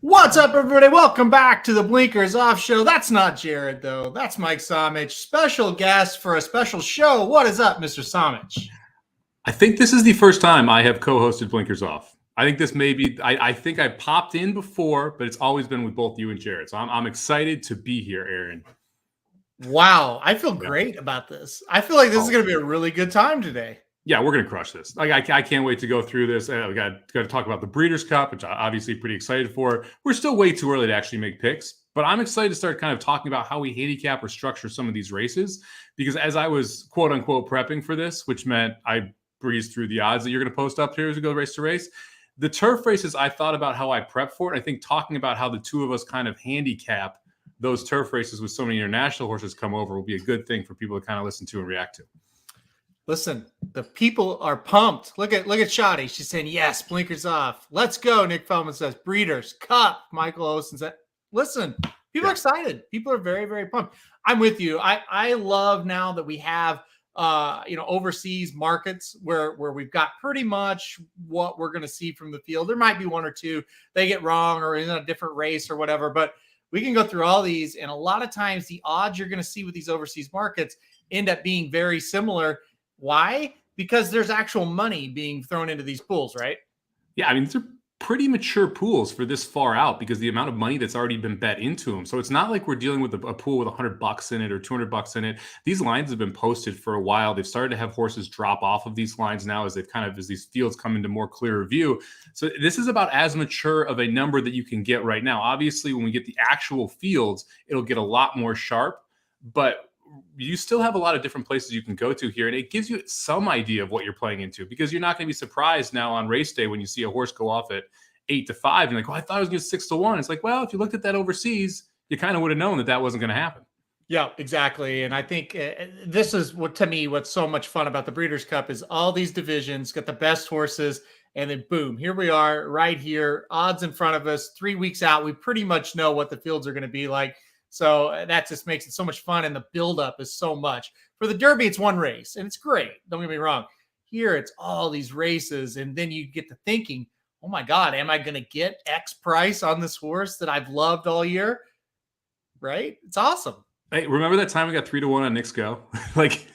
What's up, everybody? Welcome back to the Blinkers Off Show. That's not Jared, though. That's Mike Somich, special guest for a special show. What is up, Mr. Somich? I think this is the first time I have co-hosted Blinkers Off. I think this may be, I think I popped in before, but it's always been with both you and Jared. So I'm excited to be here, Aaron. Wow, I feel great about this. I feel like this is going to be a really good time today. Yeah, we're going to crush this. Like I can't wait to go through this. We got to talk about the Breeders' Cup, which I'm obviously pretty excited for. We're still way too early to actually make picks, but I'm excited to start kind of talking about how we handicap or structure some of these races. Because as I was quote unquote prepping for this, which meant I breezed through the odds that you're going to post up here as we go race to race. The turf races, I thought about how I prep for it. I think talking about how the two of us kind of handicap those turf races with so many international horses come over will be a good thing for people to kind of listen to and react to. Listen, the people are pumped. Look at Shotty. She's saying, yes, Blinkers Off. Let's go. Nick Feldman says, Breeders' Cup. Michael Olsen said, listen, people are excited. People are very, very pumped. I'm with you. I love now that we have overseas markets where we've got pretty much what we're going to see from the field. There might be one or two they get wrong or in a different race or whatever, but we can go through all these. And a lot of times the odds you're going to see with these overseas markets end up being very similar. Why? Because there's actual money being thrown into these pools, right? Yeah, I mean, these are pretty mature pools for this far out because the amount of money that's already been bet into them. So it's not like we're dealing with a pool with $100 in it or $200 in it. These lines have been posted for a while. They've started to have horses drop off of these lines now as these fields come into more clearer view. So this is about as mature of a number that you can get right now. Obviously, when we get the actual fields, it'll get a lot more sharp, but you still have a lot of different places you can go to here. And it gives you some idea of what you're playing into because you're not going to be surprised now on race day when you see a horse go off at 8-5 and like, oh, I thought it was going to 6-1. It's like, well, if you looked at that overseas, you kind of would have known that wasn't going to happen. Yeah, exactly. And I think this is what's so much fun about the Breeders' Cup is all these divisions got the best horses. And then boom, here we are right here, odds in front of us 3 weeks out. We pretty much know what the fields are going to be like. So that just makes it so much fun. And the buildup is so much. For the Derby, it's one race and it's great. Don't get me wrong. Here, it's all these races. And then you get to thinking, oh my God, am I going to get X price on this horse that I've loved all year? Right? It's awesome. Hey, remember that time we got 3-1 on Nick's Go? Like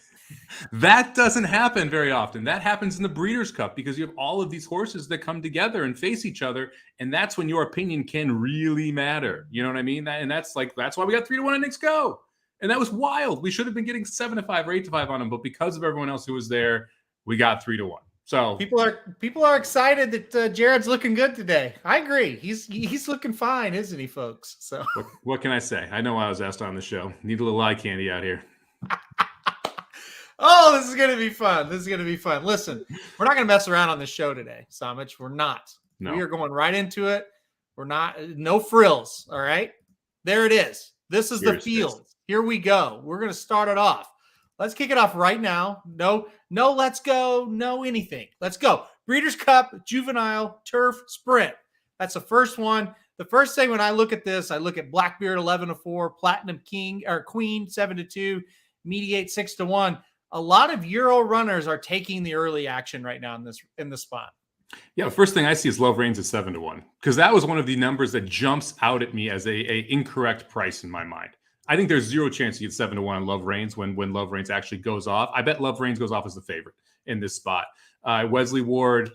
that doesn't happen very often. That happens in the Breeders' Cup because you have all of these horses that come together and face each other. And that's when your opinion can really matter. You know what I mean? And that's why we got 3-1 on Nick's Go. And that was wild. We should have been getting 7-5 or 8-5 on him. But because of everyone else who was there, we got 3-1. So people are excited that Jared's looking good today. I agree. He's looking fine, isn't he, folks? So what can I say? I know I was asked on the show. Need a little eye candy out here. Oh, this is going to be fun. Listen, we're not going to mess around on this show today, Somich. We're not. No. We are going right into it. We're not. No frills. All right. There it is. This is the field. Here we go. We're going to start it off. Let's kick it off right now. No, let's go. No, anything. Let's go. Breeders' Cup, Juvenile, Turf, Sprint. That's the first one. The first thing when I look at this, I look at Blackbeard 11-4, Platinum King or Queen 7-2, Mediate 6-1. A lot of Euro runners are taking the early action right now in this spot. Yeah, the first thing I see is Love Reigns at 7-1 because that was one of the numbers that jumps out at me as a incorrect price in my mind. I think there's zero chance you get 7-1 on Love Reigns when Love Reigns actually goes off. I bet Love Reigns goes off as the favorite in this spot. Wesley Ward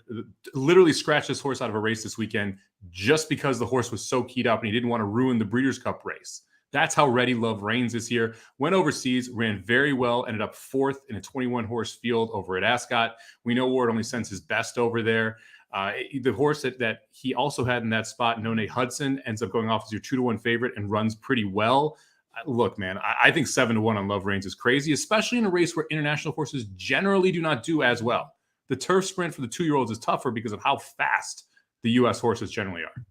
literally scratched this horse out of a race this weekend just because the horse was so keyed up and he didn't want to ruin the Breeders' Cup race. That's how ready Love Reigns is here. Went overseas, ran very well, ended up fourth in a 21-horse field over at Ascot. We know Ward only sends his best over there. The horse that he also had in that spot, None Hudson, ends up going off as your 2-1 favorite and runs pretty well. Look, man, I think 7-1 on Love Reigns is crazy, especially in a race where international horses generally do not do as well. The turf sprint for the 2-year-olds is tougher because of how fast the U.S. horses generally are.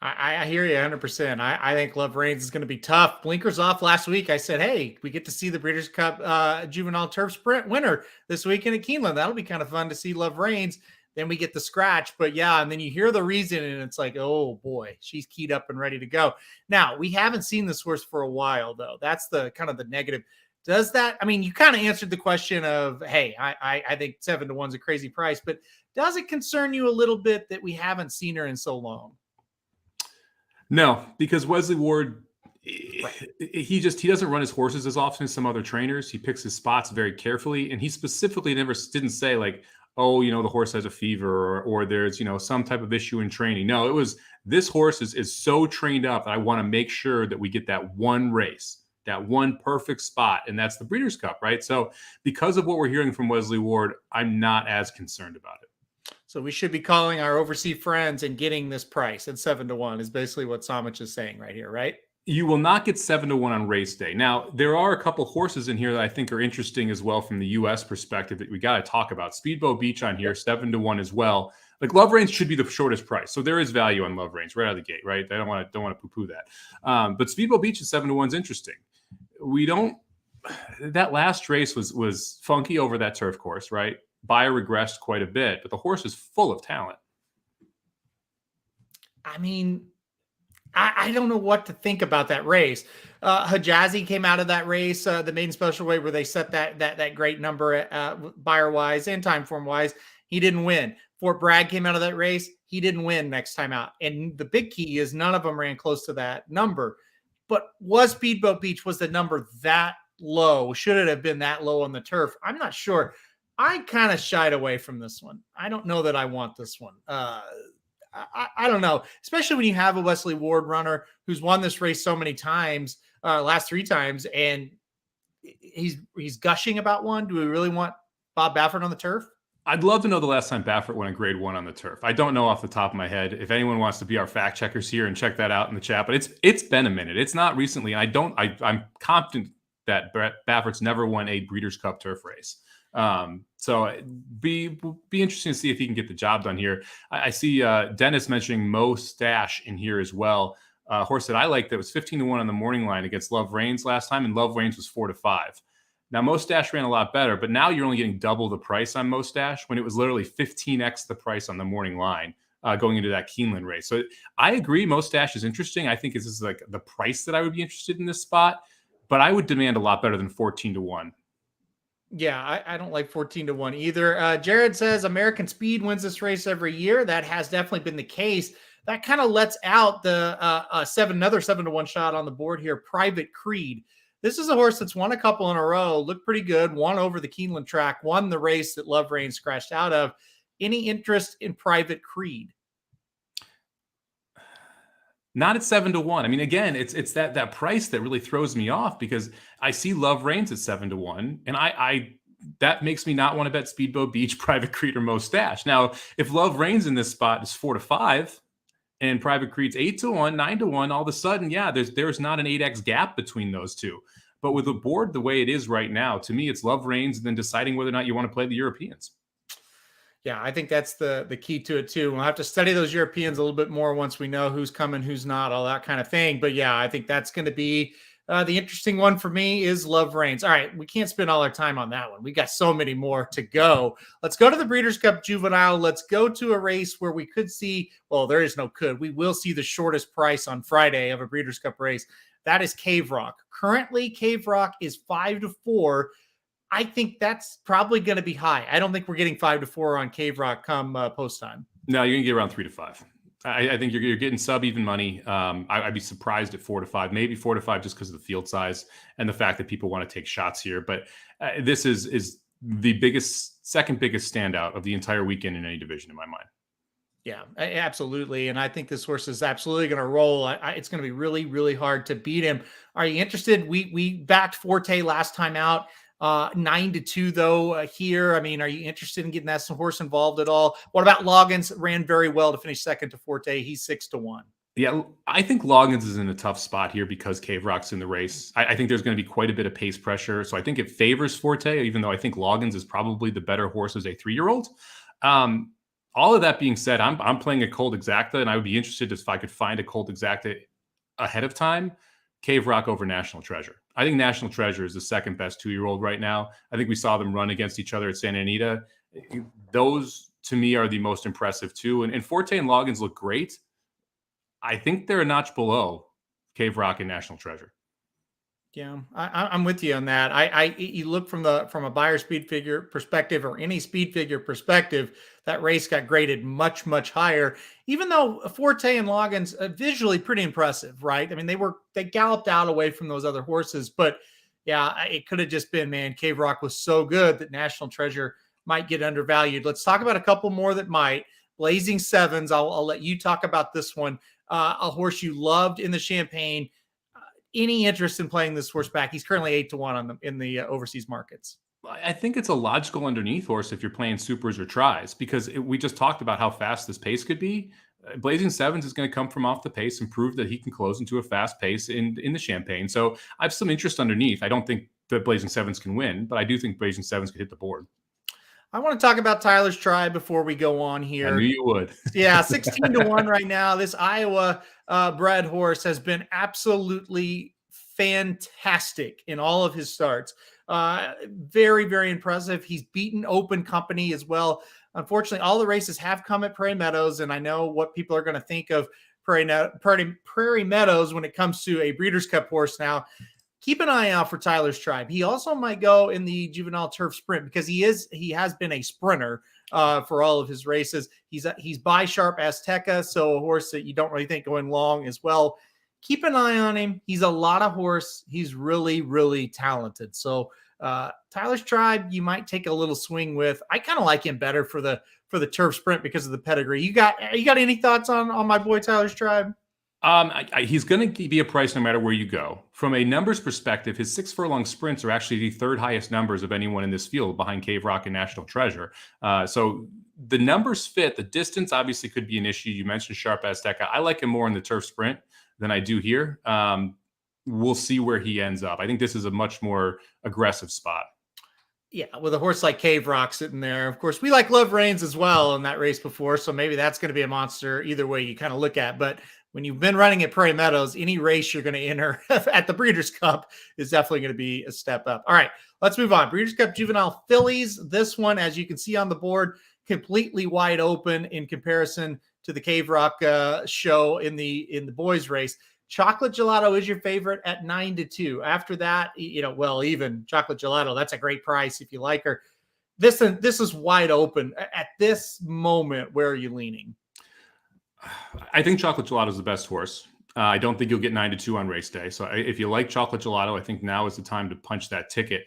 I hear you 100%. I think Love Reigns is going to be tough. Blinkers Off last week. I said, hey, we get to see the Breeders' Cup Juvenile Turf Sprint winner this weekend at Keeneland. That'll be kind of fun to see Love Reigns. Then we get the scratch. But yeah, and then you hear the reason, and it's like, oh boy, she's keyed up and ready to go. Now, we haven't seen this horse for a while, though. That's the kind of the negative. Does that, I mean, you kind of answered the question of, hey, I think 7-1 is a crazy price, but does it concern you a little bit that we haven't seen her in so long? No, because Wesley Ward, Right. he doesn't run his horses as often as some other trainers. He picks his spots very carefully, and he specifically never didn't say like, oh, the horse has a fever or there's some type of issue in training. No, it was this horse is so trained up that I want to make sure that we get that one race, that one perfect spot, and that's the Breeders' Cup, right? So because of what we're hearing from Wesley Ward, I'm not as concerned about it. So we should be calling our overseas friends and getting this price at 7-1 is basically what Samich is saying right here, right? You will not get 7-1 on race day. Now, there are a couple horses in here that I think are interesting as well from the U.S. perspective that we got to talk about. Speedboat Beach on here, 7-1 as well. Like Love Reigns should be the shortest price, so there is value on Love Reigns right out of the gate, right? I don't want to poo-poo that. But Speedboat Beach at 7-1 is interesting. That last race was funky over that turf course, right? Buyer regressed quite a bit, but the horse is full of talent. I mean, I don't know what to think about that race. Hijazi came out of that race, the maiden special weight where they set that great number buyer wise and time form wise. He didn't win. Fort Bragg came out of that race. He didn't win next time out. And the big key is none of them ran close to that number. But was Speedboat Beach, was the number that low? Should it have been that low on the turf? I'm not sure. I kind of shied away from this one. I don't know that I want this one. I don't know, especially when you have a Wesley Ward runner who's won this race so many times, last 3 times, and he's gushing about one. Do we really want Bob Baffert on the turf? I'd love to know the last time Baffert won a grade 1 on the turf. I don't know off the top of my head. If anyone wants to be our fact checkers here and check that out in the chat, but it's been a minute. It's not recently. And I'm confident that Baffert's never won a Breeders' Cup turf race. So be interesting to see if he can get the job done here. I see Dennis mentioning Mo Stash in here as well. Horse that I like that was 15-1 on the morning line against Love Reigns last time, and Love Reigns was 4-5. Now Mo Stash ran a lot better, but now you're only getting double the price on Mo Stash when it was literally 15x the price on the morning line going into that Keeneland race. So I agree, Mo Stash is interesting. I think this is like the price that I would be interested in this spot, but I would demand a lot better than 14-1. Yeah, I don't like 14-1 either. Jared says American Speed wins this race every year. That has definitely been the case. That kind of lets out the another 7-1 shot on the board here. Private Creed. This is a horse that's won a couple in a row, looked pretty good, won over the Keeneland track, won the race that Love Reigns scratched out of. Any interest in Private Creed? Not at 7-1. I mean, again, it's that price that really throws me off because I see Love Reigns at 7-1, and I that makes me not want to bet Speedboat Beach, Private Creed, or Mo Stash. Now, if Love Reigns in this spot is 4-5, and Private Creed's 8-1, 9-1, all of a sudden, yeah, there's not an 8x gap between those two. But with the board the way it is right now, to me, it's Love Reigns and then deciding whether or not you want to play the Europeans. Yeah, I think that's the key to it too. We'll have to study those Europeans a little bit more once we know who's coming, who's not, all that kind of thing. But yeah, I think that's going to be the interesting one for me is Love Reigns. All right, we can't spend all our time on that one. We got so many more to go. Let's go to the Breeders' Cup Juvenile. Let's go to a race where we could see, well, there is no could. We will see the shortest price on Friday of a Breeders' Cup race. That is Cave Rock. Currently, Cave Rock is 5-4. I think that's probably going to be high. I don't think we're getting 5-4 on Cave Rock come post time. No, you're going to get around 3-5. I think you're getting sub even money. I'd be surprised at 4-5, maybe 4-5 just because of the field size and the fact that people want to take shots here. But this is the second biggest standout of the entire weekend in any division in my mind. Yeah, absolutely. And I think this horse is absolutely going to roll. It's going to be really, really hard to beat him. Are you interested? We backed Forte last time out. 9-2 though here. I mean, are you interested in getting that horse involved at all? What about Loggins? Ran very well to finish second to Forte. He's 6-1. Yeah, I think Loggins is in a tough spot here because Cave Rock's in the race. I think there's going to be quite a bit of pace pressure. So I think it favors Forte, even though I think Loggins is probably the better horse as a 3-year-old. All of that being said, I'm playing a cold exacta, and I would be interested if I could find a cold exacta ahead of time. Cave Rock over National Treasure. I think National Treasure is the second best 2-year-old right now. I think we saw them run against each other at Santa Anita. Those, to me, are the most impressive too. And Forte and Loggins look great. I think they're a notch below Cave Rock and National Treasure. Yeah, I'm with you on that. You look from a buyer speed figure perspective or any speed figure perspective, that race got graded much higher. Even though Forte and Loggins visually pretty impressive, right? I mean, they galloped out away from those other horses, but yeah, it could have just been, man, Cave Rock was so good that National Treasure might get undervalued. Let's talk about a couple more that might. Blazing Sevens. I'll let you talk about this one. A horse you loved in the Champagne. Any interest in playing this horse back? He's currently 8-1 on them in the overseas markets. I think it's a logical underneath horse if you're playing supers or tries, because we just talked about how fast this pace could be. Blazing Sevens is going to come from off the pace and prove that he can close into a fast pace in the Champagne. So I have some interest underneath. I don't think that Blazing Sevens can win, but I do think Blazing Sevens could hit the board. I want to talk about Tyler's Tribe before we go on here. I knew you would. Yeah, 16-1 right now. This Iowa bred horse has been absolutely fantastic in all of his starts. Very impressive. He's beaten open company as well. Unfortunately, all the races have come at Prairie Meadows, and I know what people are going to think of Prairie Meadows when it comes to a Breeders' Cup horse now. Keep an eye out for Tyler's Tribe. He also might go in the Juvenile Turf Sprint because he has been a sprinter for all of his races. He's by Sharp Azteca, so a horse that you don't really think going long as well. Keep an eye on him. He's a lot of horse. He's really talented. So Tyler's Tribe, you might take a little swing with. I kind of like him better for the Turf Sprint because of the pedigree. You got any thoughts on my boy Tyler's Tribe? He's going to be a price no matter where you go. From a numbers perspective, his 6 furlong sprints are actually the third highest numbers of anyone in this field behind Cave Rock and National Treasure. So the numbers fit. The distance obviously could be an issue. You mentioned Sharp Azteca. I like him more in the turf sprint than I do here. We'll see where he ends up. I think this is a much more aggressive spot. Yeah, with a horse like Cave Rock sitting there. Of course, we like Love Reigns as well in that race before, so maybe that's going to be a monster either way you kind of look at. But when you've been running at Prairie Meadows, any race you're going to enter at the Breeders' Cup is definitely going to be a step up. All right, let's move on. Breeders' Cup Juvenile Fillies. This one, as you can see on the board, completely wide open in comparison to the Cave Rock show in the boys' race. Chocolate Gelato is your favorite at 9-2. After that, even Chocolate Gelato, that's a great price if you like her. This is wide open. At this moment, where are you leaning? I think Chocolate Gelato is the best horse. I don't think you'll get 9-2 on race day. So if you like Chocolate Gelato, I think now is the time to punch that ticket.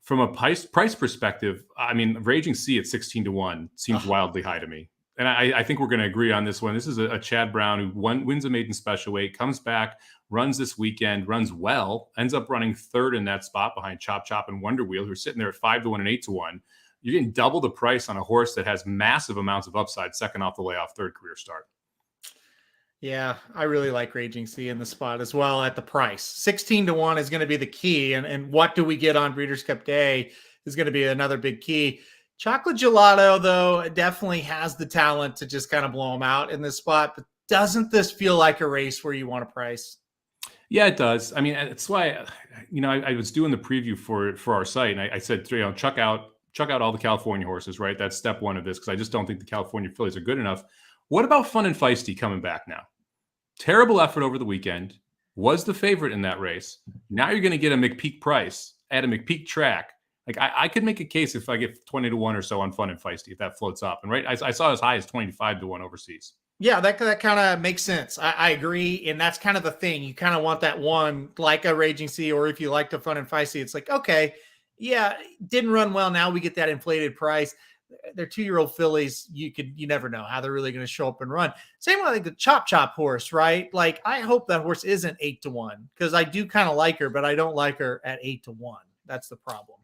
From a price perspective, I mean, Raging Sea at 16-1 seems wildly high to me. And I think we're going to agree on this one. This is a Chad Brown who wins a maiden special weight, comes back, runs this weekend, runs well, ends up running third in that spot behind Chop Chop and Wonder Wheel, who are sitting there at 5-1 and 8-1. You're getting double the price on a horse that has massive amounts of upside, second off the layoff, third career start. Yeah, I really like Raging Sea in the spot as well at the price. 16-1 is going to be the key. And what do we get on Breeders' Cup Day is going to be another big key. Chocolate Gelato, though, definitely has the talent to just kind of blow them out in this spot. But doesn't this feel like a race where you want to price? Yeah, it does. I mean, it's why, I was doing the preview for our site, and I said, chuck out all the California horses, right? That's step one of this, because I just don't think the California fillies are good enough. What about Fun and Feisty coming back now? Terrible effort over the weekend. Was the favorite in that race. Now you're going to get a McPeak price at a McPeak track. Like I could make a case if I get 20-1 or so on Fun and Feisty, if that floats up. And right, I saw as high as 25-1 overseas. Yeah, that kind of makes sense. I agree. And that's kind of the thing. You kind of want that one, like a Raging Sea, or if you like the Fun and Feisty, it's like, okay, yeah, didn't run well. Now we get that inflated price. They're 2-year-old fillies. You never know how they're really going to show up and run. Same with like the Chop Chop horse, right? Like I hope that horse isn't 8-1 because I do kind of like her, but I don't like her at 8-1. That's the problem.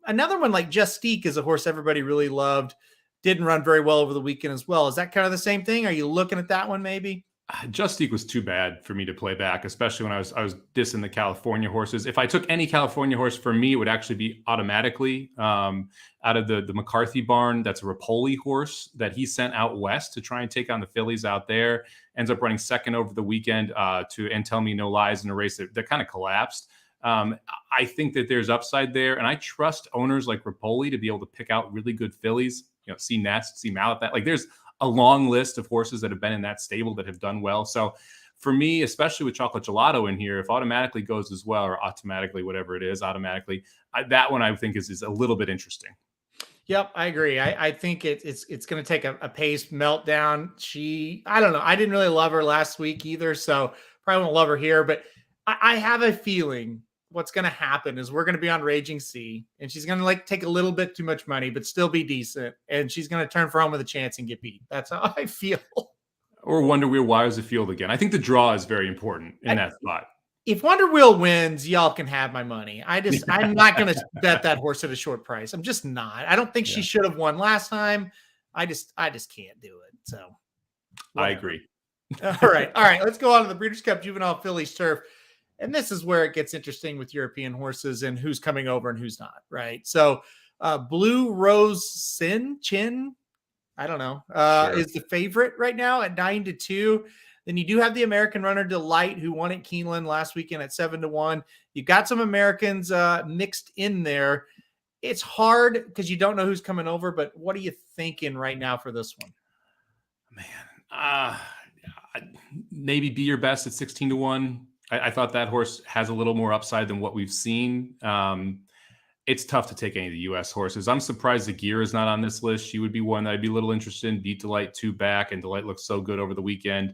Another one like Justique is a horse everybody really loved. Didn't run very well over the weekend as well. Is that kind of the same thing? Are you looking at that one maybe? Justique was too bad for me to play back, especially when I was dissing the California horses. If I took any California horse, for me, it would actually be automatically out of the McCarthy barn. That's a Rapoli horse that he sent out west to try and take on the fillies out there. Ends up running second over the weekend and Tell Me No Lies in a race that kind of collapsed. I think that there's upside there, and I trust owners like Rapoli to be able to pick out really good fillies. See Nest, see Mallet. Like there's a long list of horses that have been in that stable that have done well. So for me, especially with chocolate gelato in here, if automatically goes as well, or automatically, whatever it is, automatically, that one I think is a little bit interesting. Yep, I agree. I think it's going to take a pace meltdown. I don't know. I didn't really love her last week either, so probably won't love her here. But I have a feeling what's going to happen is we're going to be on Raging Sea, and she's going to like take a little bit too much money, but still be decent, and she's going to turn for home with a chance and get beat. That's how I feel. Or Wonder Wheel wires the field again. I think the draw is very important in that spot. If Wonder Wheel wins, y'all can have my money. I'm not going to bet that horse at a short price. I'm just not. I don't think she should have won last time. I just can't do it. So whatever. I agree. All right. Let's go on to the Breeders' Cup Juvenile Fillies Turf. And this is where it gets interesting with European horses and who's coming over and who's not, right? So Blue Rose Chin, I don't know, is the favorite right now at 9-2. Then you do have the American runner Delight, who won at Keeneland last weekend at 7-1. You've got some Americans mixed in there. It's hard because you don't know who's coming over, but what are you thinking right now for this one? Man, maybe Be Your Best at 16-1. I thought that horse has a little more upside than what we've seen. It's tough to take any of the U.S. horses. I'm surprised the Gear is not on this list. She would be one that I'd be a little interested in. Beat Delight 2 back, and Delight looks so good over the weekend.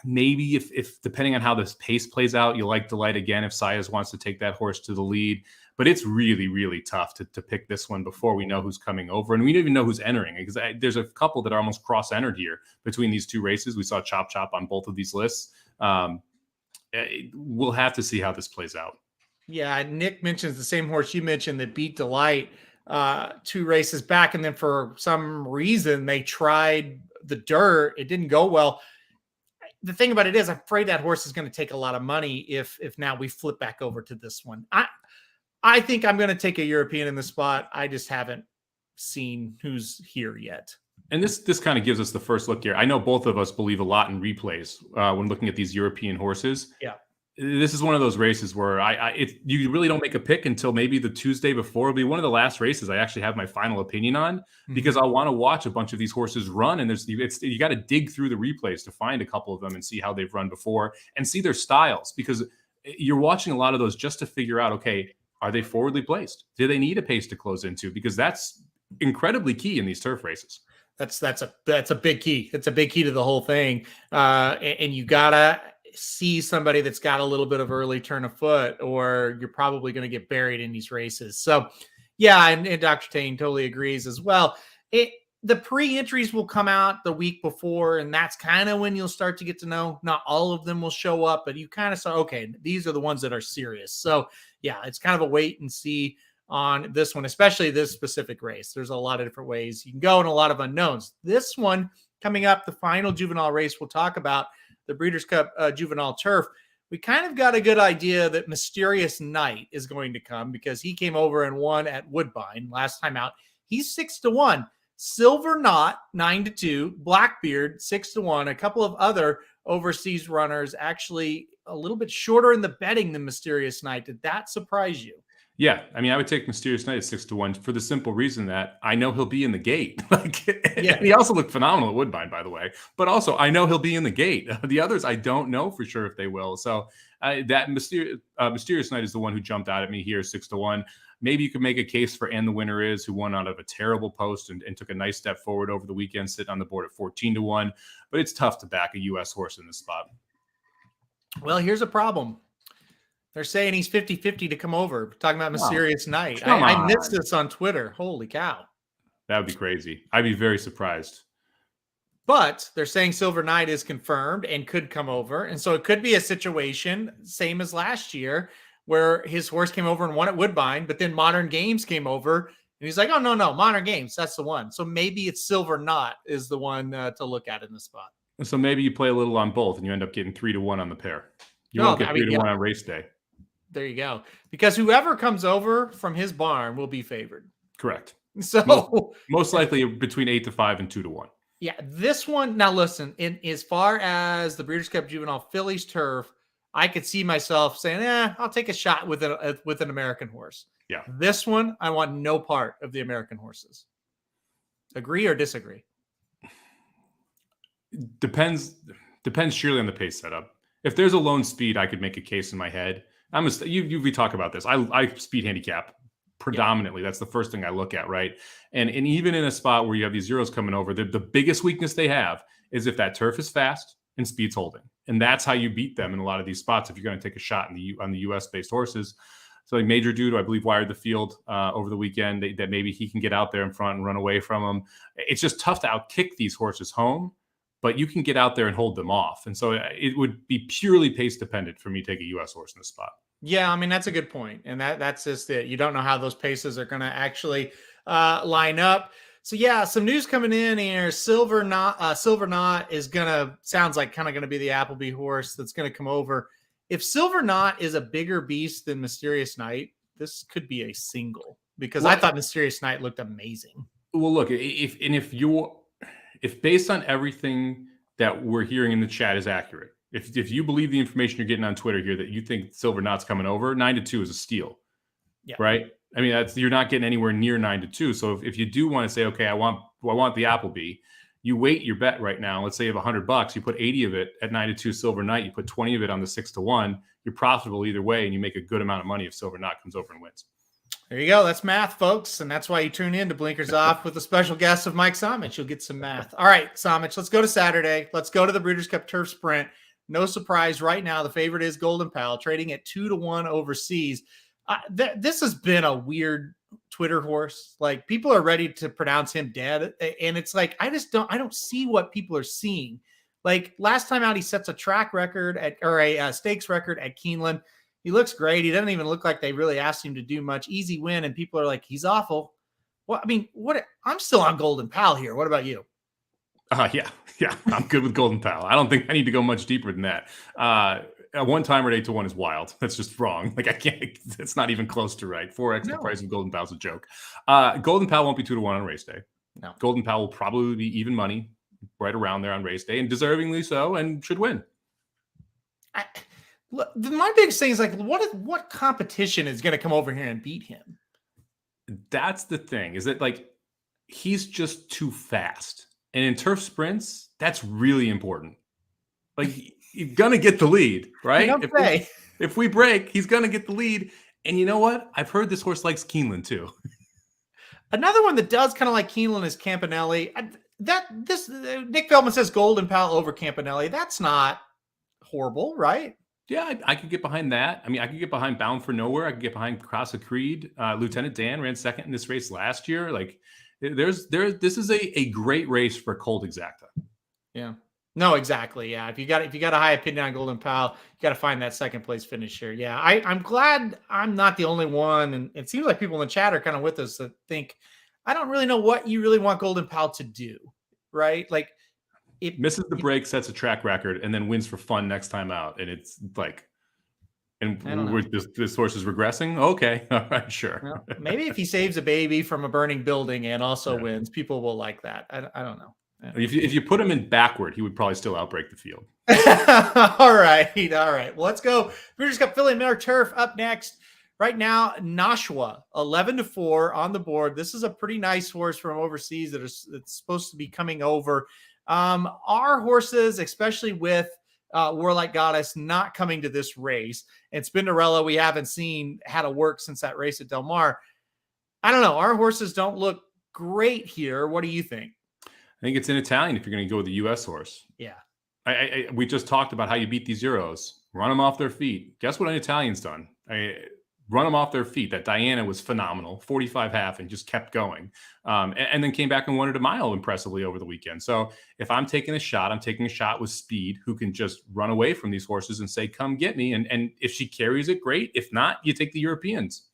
Maybe if depending on how this pace plays out, you like Delight again if Saez wants to take that horse to the lead. But it's really, really tough to pick this one before we know who's coming over. And we don't even know who's entering, because there's a couple that are almost cross-entered here between these two races. We saw Chop Chop on both of these lists. We'll have to see how this plays out. Yeah, Nick mentions the same horse you mentioned that beat Delight 2 races back, and then for some reason they tried the dirt. It didn't go well. The thing about it is, I'm afraid that horse is going to take a lot of money if now we flip back over to this one. I think I'm going to take a European in the spot. I just haven't seen who's here yet. And this kind of gives us the first look here. I know both of us believe a lot in replays when looking at these European horses. Yeah. This is one of those races where you really don't make a pick until maybe the Tuesday before. It'll be one of the last races I actually have my final opinion on, because I want to watch a bunch of these horses run. And you got to dig through the replays to find a couple of them and see how they've run before and see their styles, because you're watching a lot of those just to figure out, okay, are they forwardly placed? Do they need a pace to close into? Because that's incredibly key in these turf races. That's a big key. It's a big key to the whole thing. And you gotta see somebody that's got a little bit of early turn of foot, or you're probably going to get buried in these races. So yeah, and Dr. Tain totally agrees as well. The pre-entries will come out the week before, and that's kind of when you'll start to get to know. Not all of them will show up, but you kind of saw, okay, these are the ones that are serious. So yeah, it's kind of a wait and see on this one, especially this specific race. There's a lot of different ways you can go and a lot of unknowns. This one coming up, the final juvenile race we'll talk about, the Breeders' Cup Juvenile Turf. We kind of got a good idea that Mysterious Knight is going to come, because he came over and won at Woodbine last time out. He's 6-1. Silver Knot 9-2. Blackbeard 6-1. A couple of other overseas runners actually a little bit shorter in the betting than Mysterious Knight. Did that surprise you? Yeah, I mean, I would take Mysterious Knight at 6-1 for the simple reason that I know he'll be in the gate. And he also looked phenomenal at Woodbine, by the way. But also, I know he'll be in the gate. The others, I don't know for sure if they will. So that Mysterious Knight is the one who jumped out at me here, 6-1. Maybe you could make a case for And the Winner Is, who won out of a terrible post and took a nice step forward over the weekend, sitting on the board at 14-1. But it's tough to back a U.S. horse in this spot. Well, here's a problem. They're saying he's 50-50 to come over. We're talking about Mysterious Knight. I missed this on Twitter. Holy cow. That would be crazy. I'd be very surprised. But they're saying Silver Knight is confirmed and could come over. And so it could be a situation, same as last year, where his horse came over and won at Woodbine, but then Modern Games came over. And he's like, oh, no, Modern Games, that's the one. So maybe it's Silver Knot is the one to look at in the spot. So maybe you play a little on both and you end up getting 3-1 on the pair. You won't get 3-1 on race day. There you go. Because whoever comes over from his barn will be favored. Correct. So most likely between 8-5 and 2-1. Yeah, this one. Now listen, as far as the Breeders' Cup Juvenile Fillies Turf, I could see myself saying, I'll take a shot with an American horse. Yeah. This one, I want no part of the American horses. Agree or disagree? Depends. Depends surely on the pace setup. If there's a lone speed, I could make a case in my head. We talk about this. I speed handicap predominantly. That's the first thing I look at, right? And even in a spot where you have these zeros coming over, the biggest weakness they have is if that turf is fast and speed's holding. And that's how you beat them in a lot of these spots if you're going to take a shot on the US based horses. So like Major Dude, who I believe wired the field over the weekend, that maybe he can get out there in front and run away from them. It's just tough to outkick these horses home, but you can get out there and hold them off. And so it would be purely pace dependent for me to take a US horse in this spot. Yeah, I mean, that's a good point. And that's just it. You don't know how those paces are going to actually line up. So yeah, some news coming in here. Silver Knot is sounds like kind of going to be the Appleby horse that's going to come over. If Silver Knot is a bigger beast than Mysterious Night, this could be a single, because I thought Mysterious Night looked amazing. Well, look, if based on everything that we're hearing in the chat is accurate, if you believe the information you're getting on Twitter here that you think Silver Knot's coming over, 9-2 is a steal. Yeah. Right. I mean, you're not getting anywhere near 9-2. So if you do want to say, okay, I want the Appleby, you weight your bet right now. Let's say you have $100, you put 80 of it at 9-2 Silver Knight, you put 20 of it on the 6-1. You're profitable either way, and you make a good amount of money if Silver Knot comes over and wins. There you go. That's math, folks. And that's why you tune in to Blinkers Off with a special guest of Mike Somich. You'll get some math. All right, Somich, let's go to Saturday. Let's go to the Breeders' Cup Turf Sprint. No surprise right now. The favorite is Golden Pal, trading at 2-1 overseas. This has been a weird Twitter horse. Like, people are ready to pronounce him dead. And it's like, I don't see what people are seeing. Like, last time out, he sets a track record a stakes record at Keeneland. He looks great. He doesn't even look like they really asked him to do much. Easy win. And people are like, he's awful. Well, I mean, I'm still on Golden Pal here. What about you? Yeah. I'm good with Golden Pal. I don't think I need to go much deeper than that. A one-timer at 8-1 is wild. That's just wrong. Like, I can't, it's not even close to right. 4x the price of Golden Pal is a joke. Golden Pal won't be 2-1 on race day. No. Golden Pal will probably be even money right around there on race day, and deservingly so, and should win. My biggest thing is, like, what competition is going to come over here and beat him? That's the thing, is that, like, he's just too fast. And in turf sprints, that's really important. Like, you're going to get the lead, right? If we break, he's going to get the lead. And you know what? I've heard this horse likes Keeneland too. Another one that does kind of like Keeneland is Campanelli. Nick Feldman says Golden Pal over Campanelli. That's not horrible, right? Yeah, I could get behind that. I mean, I could get behind Bound for Nowhere. I could get behind Cross of Creed. Lieutenant Dan ran second in this race last year. Like, this is a great race for Colt Exacta. Yeah. No, exactly. Yeah. If you got a high opinion on Golden Pal, you got to find that second place finisher. Yeah. I'm glad I'm not the only one. And it seems like people in the chat are kind of with us that think, I don't really know what you really want Golden Pal to do. Right. Like, it misses the break, sets a track record, and then wins for fun next time out. And it's like, and this horse is regressing. Okay. All right. Sure. Well, maybe if he saves a baby from a burning building and also wins, people will like that. I don't know. If you put him in backward, he would probably still outbreak the field. All right. Well, let's go. Breeders' Cup Filly and Mare Turf up next. Right now, Nashua, 11-4 on the board. This is a pretty nice horse from overseas that's supposed to be coming over. Our horses, especially with Warlike Goddess not coming to this race, and Spinderella we haven't seen how to work since that race at Del Mar. I don't know. Our horses don't look great here. What do you think? I think it's in Italian if you're going to go with the U.S. horse. Yeah. We just talked about how you beat these zeros. Run them off their feet. Guess what an Italian's done? Run them off their feet. That Diana was phenomenal, 45 half, and just kept going. And then came back and won it a mile impressively over the weekend. So if I'm taking a shot, I'm taking a shot with speed, who can just run away from these horses and say, come get me. And if she carries it, great. If not, you take the Europeans.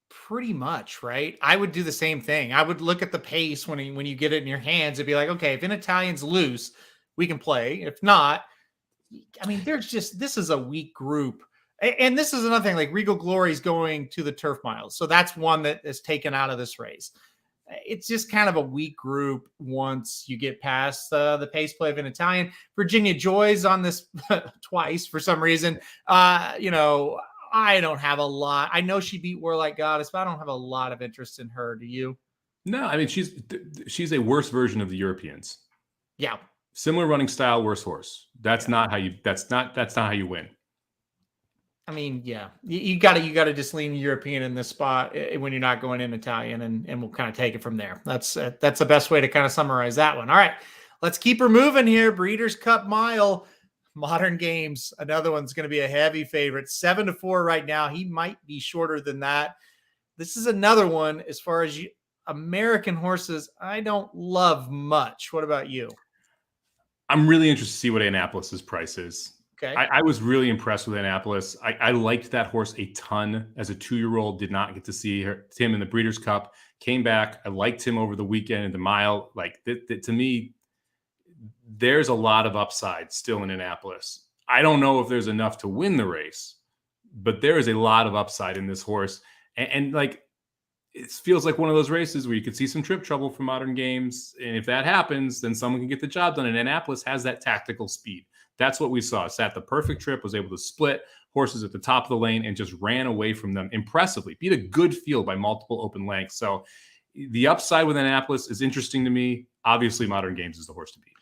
Pretty much, right? I would do the same thing. I would look at the pace when you get it in your hands and be like, okay, if an Italian's loose, we can play. If not, I mean, this is a weak group. And this is another thing, like Regal Glory is going to the turf miles. So that's one that is taken out of this race. It's just kind of a weak group once you get past the pace play of an Italian. Virginia Joy's on this twice for some reason. I don't have a lot. I know she beat Warlike Goddess, but I don't have a lot of interest in her. Do you? No, I mean, she's a worse version of the Europeans. Yeah. Similar running style, worse horse. That's not how you win. I mean, yeah, you gotta just lean European in this spot when you're not going in Italian, and we'll kind of take it from there. That's the best way to kind of summarize that one. All right, let's keep her moving here. Breeders' Cup Mile, Modern Games. Another one's going to be a heavy favorite, 7-4 right now. He might be shorter than that. This is another one as far as American horses. I don't love much. What about you? I'm really interested to see what Annapolis's price is. Okay. I was really impressed with Annapolis. I liked that horse a ton as a 2-year-old. Did not get to see him in the Breeders' Cup. Came back. I liked him over the weekend in the mile. Like to me, there's a lot of upside still in Annapolis. I don't know if there's enough to win the race, but there is a lot of upside in this horse. And like, it feels like one of those races where you could see some trip trouble for Modern Games. And if that happens, then someone can get the job done. And Annapolis has that tactical speed. That's what we saw. Sat the perfect trip, was able to split horses at the top of the lane and just ran away from them impressively. Beat a good field by multiple open lengths. So the upside with Annapolis is interesting to me. Obviously, Modern Games is the horse to beat.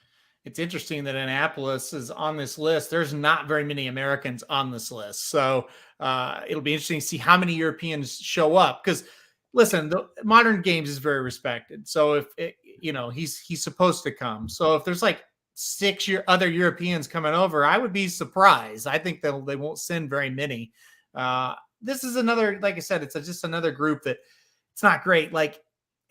It's interesting that Annapolis is on this list. There's not very many Americans on this list. So it'll be interesting to see how many Europeans show up. Because, listen, the Modern Games is very respected. So if he's supposed to come. So if there's like 6 other Europeans coming over, I would be surprised. I think that they won't send very many. This is another, like I said, it's just another group that it's not great. Like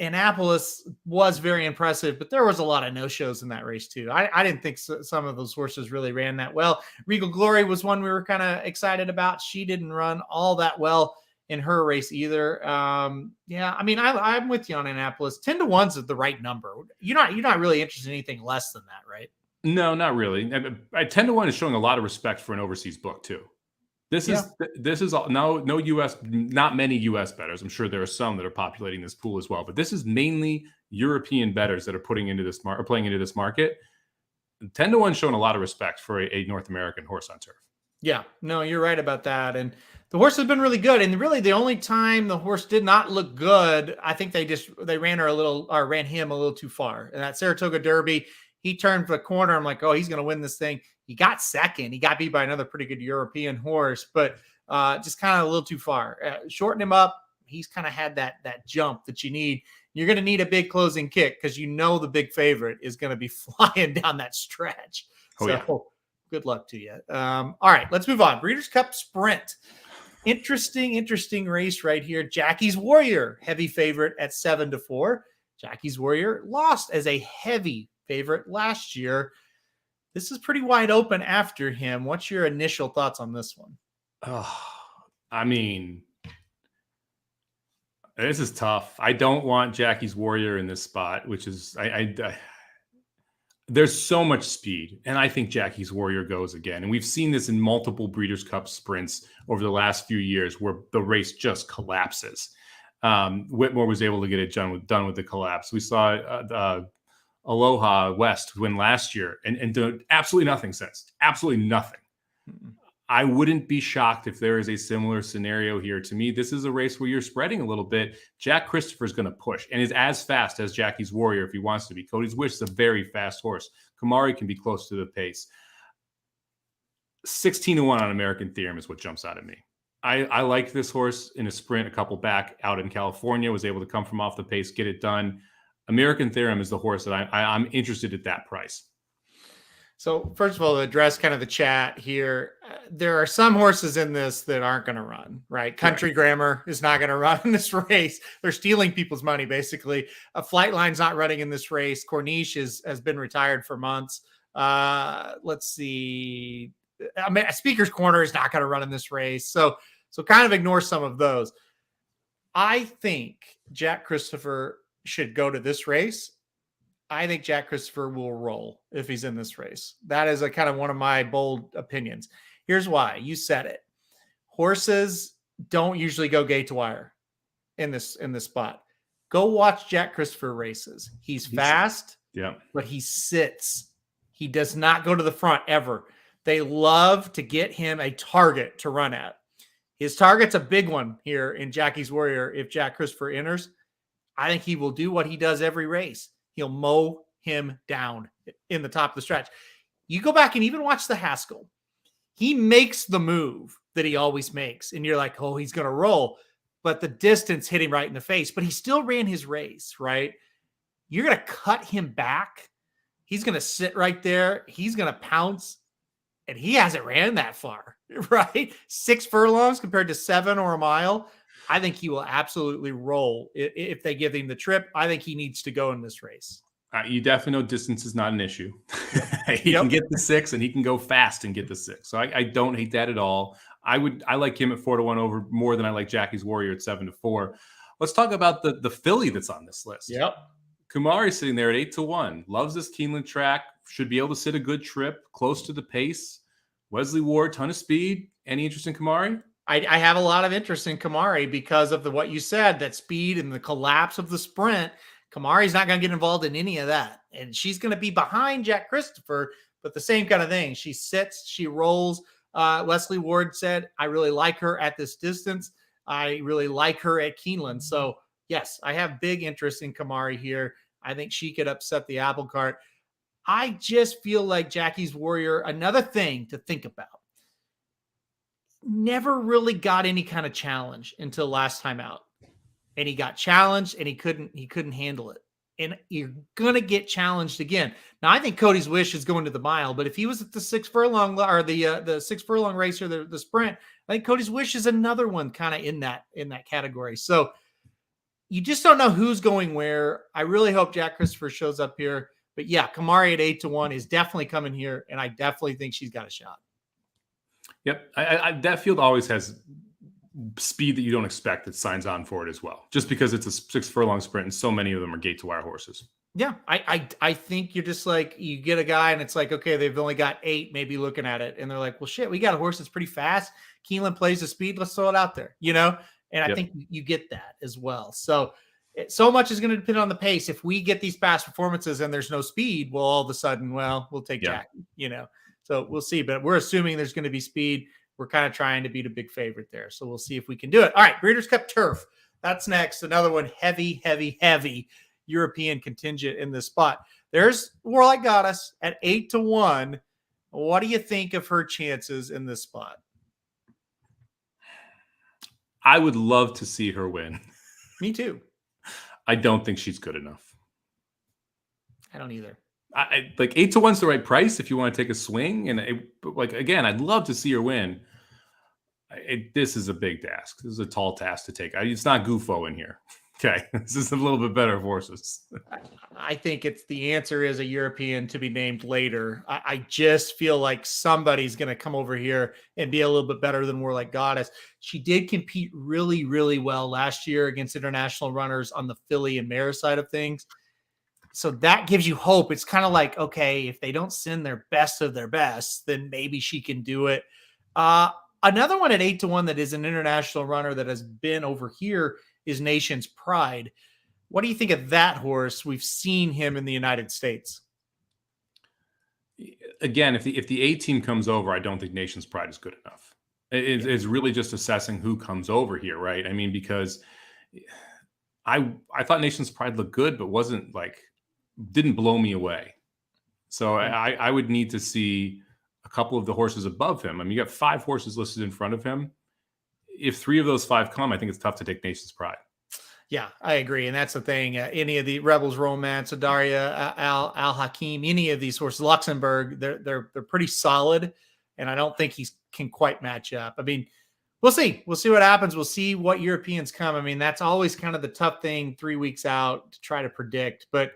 Annapolis was very impressive, but there was a lot of no-shows in that race too. I didn't think some of those horses really ran that well. Regal Glory was one we were kind of excited about. She didn't run all that well in her race either. Yeah, I mean, I'm with you on Annapolis. 10-1 is the right number. You're not really interested in anything less than that, right? No, not really. 10-1 is showing a lot of respect for an overseas book too. This is all, no U.S. not many U.S. bettors. I'm sure there are some that are populating this pool as well, but this is mainly European bettors that are playing into this market. 10-1 showing a lot of respect for a North American horse on turf. Yeah, no, you're right about that. And the horse has been really good. And really the only time the horse did not look good, I think they ran him a little too far. And that Saratoga Derby, he turned the corner. I'm like, oh, he's going to win this thing. He got second. He got beat by another pretty good European horse, but just kind of a little too far. Shorten him up. He's kind of had that jump that you need. You're going to need a big closing kick because the big favorite is going to be flying down that stretch. Good luck to you. All right, let's move on. Breeders' Cup Sprint. Interesting race right here. Jackie's Warrior, heavy favorite at 7-4. Jackie's Warrior lost as a heavy favorite last year. This is pretty wide open after him. What's your initial thoughts on this one? I mean, this is tough. I don't want Jackie's Warrior in this spot, which is there's so much speed, and I think Jackie's Warrior goes again. And we've seen this in multiple Breeders' Cup sprints over the last few years where the race just collapses. Whitmore was able to get it done with the collapse. We saw Aloha West win last year and do absolutely nothing since. Absolutely nothing. Mm-hmm. I wouldn't be shocked if there is a similar scenario here. To me, this is a race where you're spreading a little bit. Jack Christopher's going to push and is as fast as Jackie's Warrior if he wants to be. Cody's Wish is a very fast horse. Kamari can be close to the pace. 16-1 on American Theorem is what jumps out at me. I liked this horse in a sprint a couple back out in California, was able to come from off the pace, get it done. American Theorem is the horse that I'm interested at that price. So first of all, to address kind of the chat here, there are some horses in this that aren't going to run, right? Country Grammar is not going to run in this race. They're stealing people's money, basically. Flightline's not running in this race. Corniche has been retired for months. Let's see. I mean, Speaker's Corner is not going to run in this race. So kind of ignore some of those. I think Jack Christopher should go to this race. I think Jack Christopher will roll if he's in this race. That is a kind of one of my bold opinions. Here's why. You said it. Horses don't usually go gate to wire in this spot. Go watch Jack Christopher races. He's fast, but he sits. He does not go to the front ever. They love to get him a target to run at. His target's a big one here in Jackie's Warrior if Jack Christopher enters. I think he will do what he does every race. He'll mow him down in the top of the stretch. You go back and even watch the Haskell. He makes the move that he always makes. And you're like, oh, he's going to roll. But the distance hit him right in the face. But he still ran his race, right? You're going to cut him back. He's going to sit right there. He's going to pounce. And he hasn't ran that far, right? 6 furlongs compared to 7 or a mile. I think he will absolutely roll if they give him the trip. I think he needs to go in this race. You definitely know distance is not an issue. He can get the 6 and he can go fast and get the 6. So I don't hate that at all. I like him at 4-1 over more than I like Jackie's Warrior at 7-4. Let's talk about the filly that's on this list. Yep. Kumari sitting there at 8-1. Loves this Keeneland track. Should be able to sit a good trip, close to the pace. Wesley Ward, ton of speed. Any interest in Kumari? I have a lot of interest in Kumari because of what you said, that speed and the collapse of the sprint. Kamari's not going to get involved in any of that. And she's going to be behind Jack Christopher, but the same kind of thing. She sits, she rolls. Wesley Ward said, I really like her at this distance. I really like her at Keeneland. So, yes, I have big interest in Kumari here. I think she could upset the apple cart. I just feel like Jackie's Warrior, another thing to think about, never really got any kind of challenge until last time out. And he got challenged and he couldn't handle it. And you're going to get challenged again. Now, I think Cody's Wish is going to the mile, but if he was at the 6 furlong or the 6 furlong race or the sprint, I think Cody's Wish is another one kind of in that category. So you just don't know who's going where. I really hope Jack Christopher shows up here. But yeah, Kumari at 8-1 is definitely coming here, and I definitely think she's got a shot. Yep. That field always has speed that you don't expect that signs on for it as well, just because it's a 6 furlong sprint and so many of them are gate to wire horses. Yeah. I think you're just like, you get a guy and it's like, okay, they've only got 8 maybe looking at it. And they're like, well, shit, we got a horse that's pretty fast. Keeneland plays the speed. Let's throw it out there, And I think you get that as well. So much is going to depend on the pace. If we get these fast performances and there's no speed, well, all of a sudden, we'll take Jack, So we'll see. But we're assuming there's going to be speed. We're kind of trying to beat a big favorite there. So we'll see if we can do it. All right, Breeders' Cup Turf. That's next. Another one, heavy European contingent in this spot. There's Warlike Goddess at 8-1. What do you think of her chances in this spot? I would love to see her win. Me too. I don't think she's good enough. I don't either. I like 8-1's the right price if you want to take a swing. And again, I'd love to see her win. This is a big task. This is a tall task to take. It's not Gufo in here. Okay. This is a little bit better horses. I think the answer is a European to be named later. I just feel like somebody's going to come over here and be a little bit better than Warlike Goddess. She did compete really, really well last year against international runners on the filly and mare side of things. So that gives you hope. It's kind of like, okay, if they don't send their best of their best, then maybe she can do it. Another one at 8-1 that is an international runner that has been over here is Nation's Pride. What do you think of that horse? We've seen him in the United States. Again, if the A team comes over, I don't think Nation's Pride is good enough. It's really just assessing who comes over here, right? I mean, because I thought Nation's Pride looked good, but didn't blow me away. So I would need to see a couple of the horses above him. I mean, you got 5 horses listed in front of him. If 3 of those 5 come, I think it's tough to take Nation's Pride. Yeah, I agree. And that's the thing. Any of the Rebels Romance, Adaria, Al Hakim, any of these horses, Luxembourg, they're pretty solid. And I don't think he can quite match up. I mean, we'll see. We'll see what happens. We'll see what Europeans come. I mean, that's always kind of the tough thing 3 weeks out to try to predict. But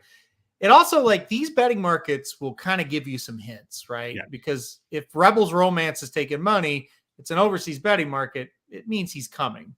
it also, these betting markets will kind of give you some hints, right? Yeah. Because if Rebels Romance is taking money, it's an overseas betting market. It means he's coming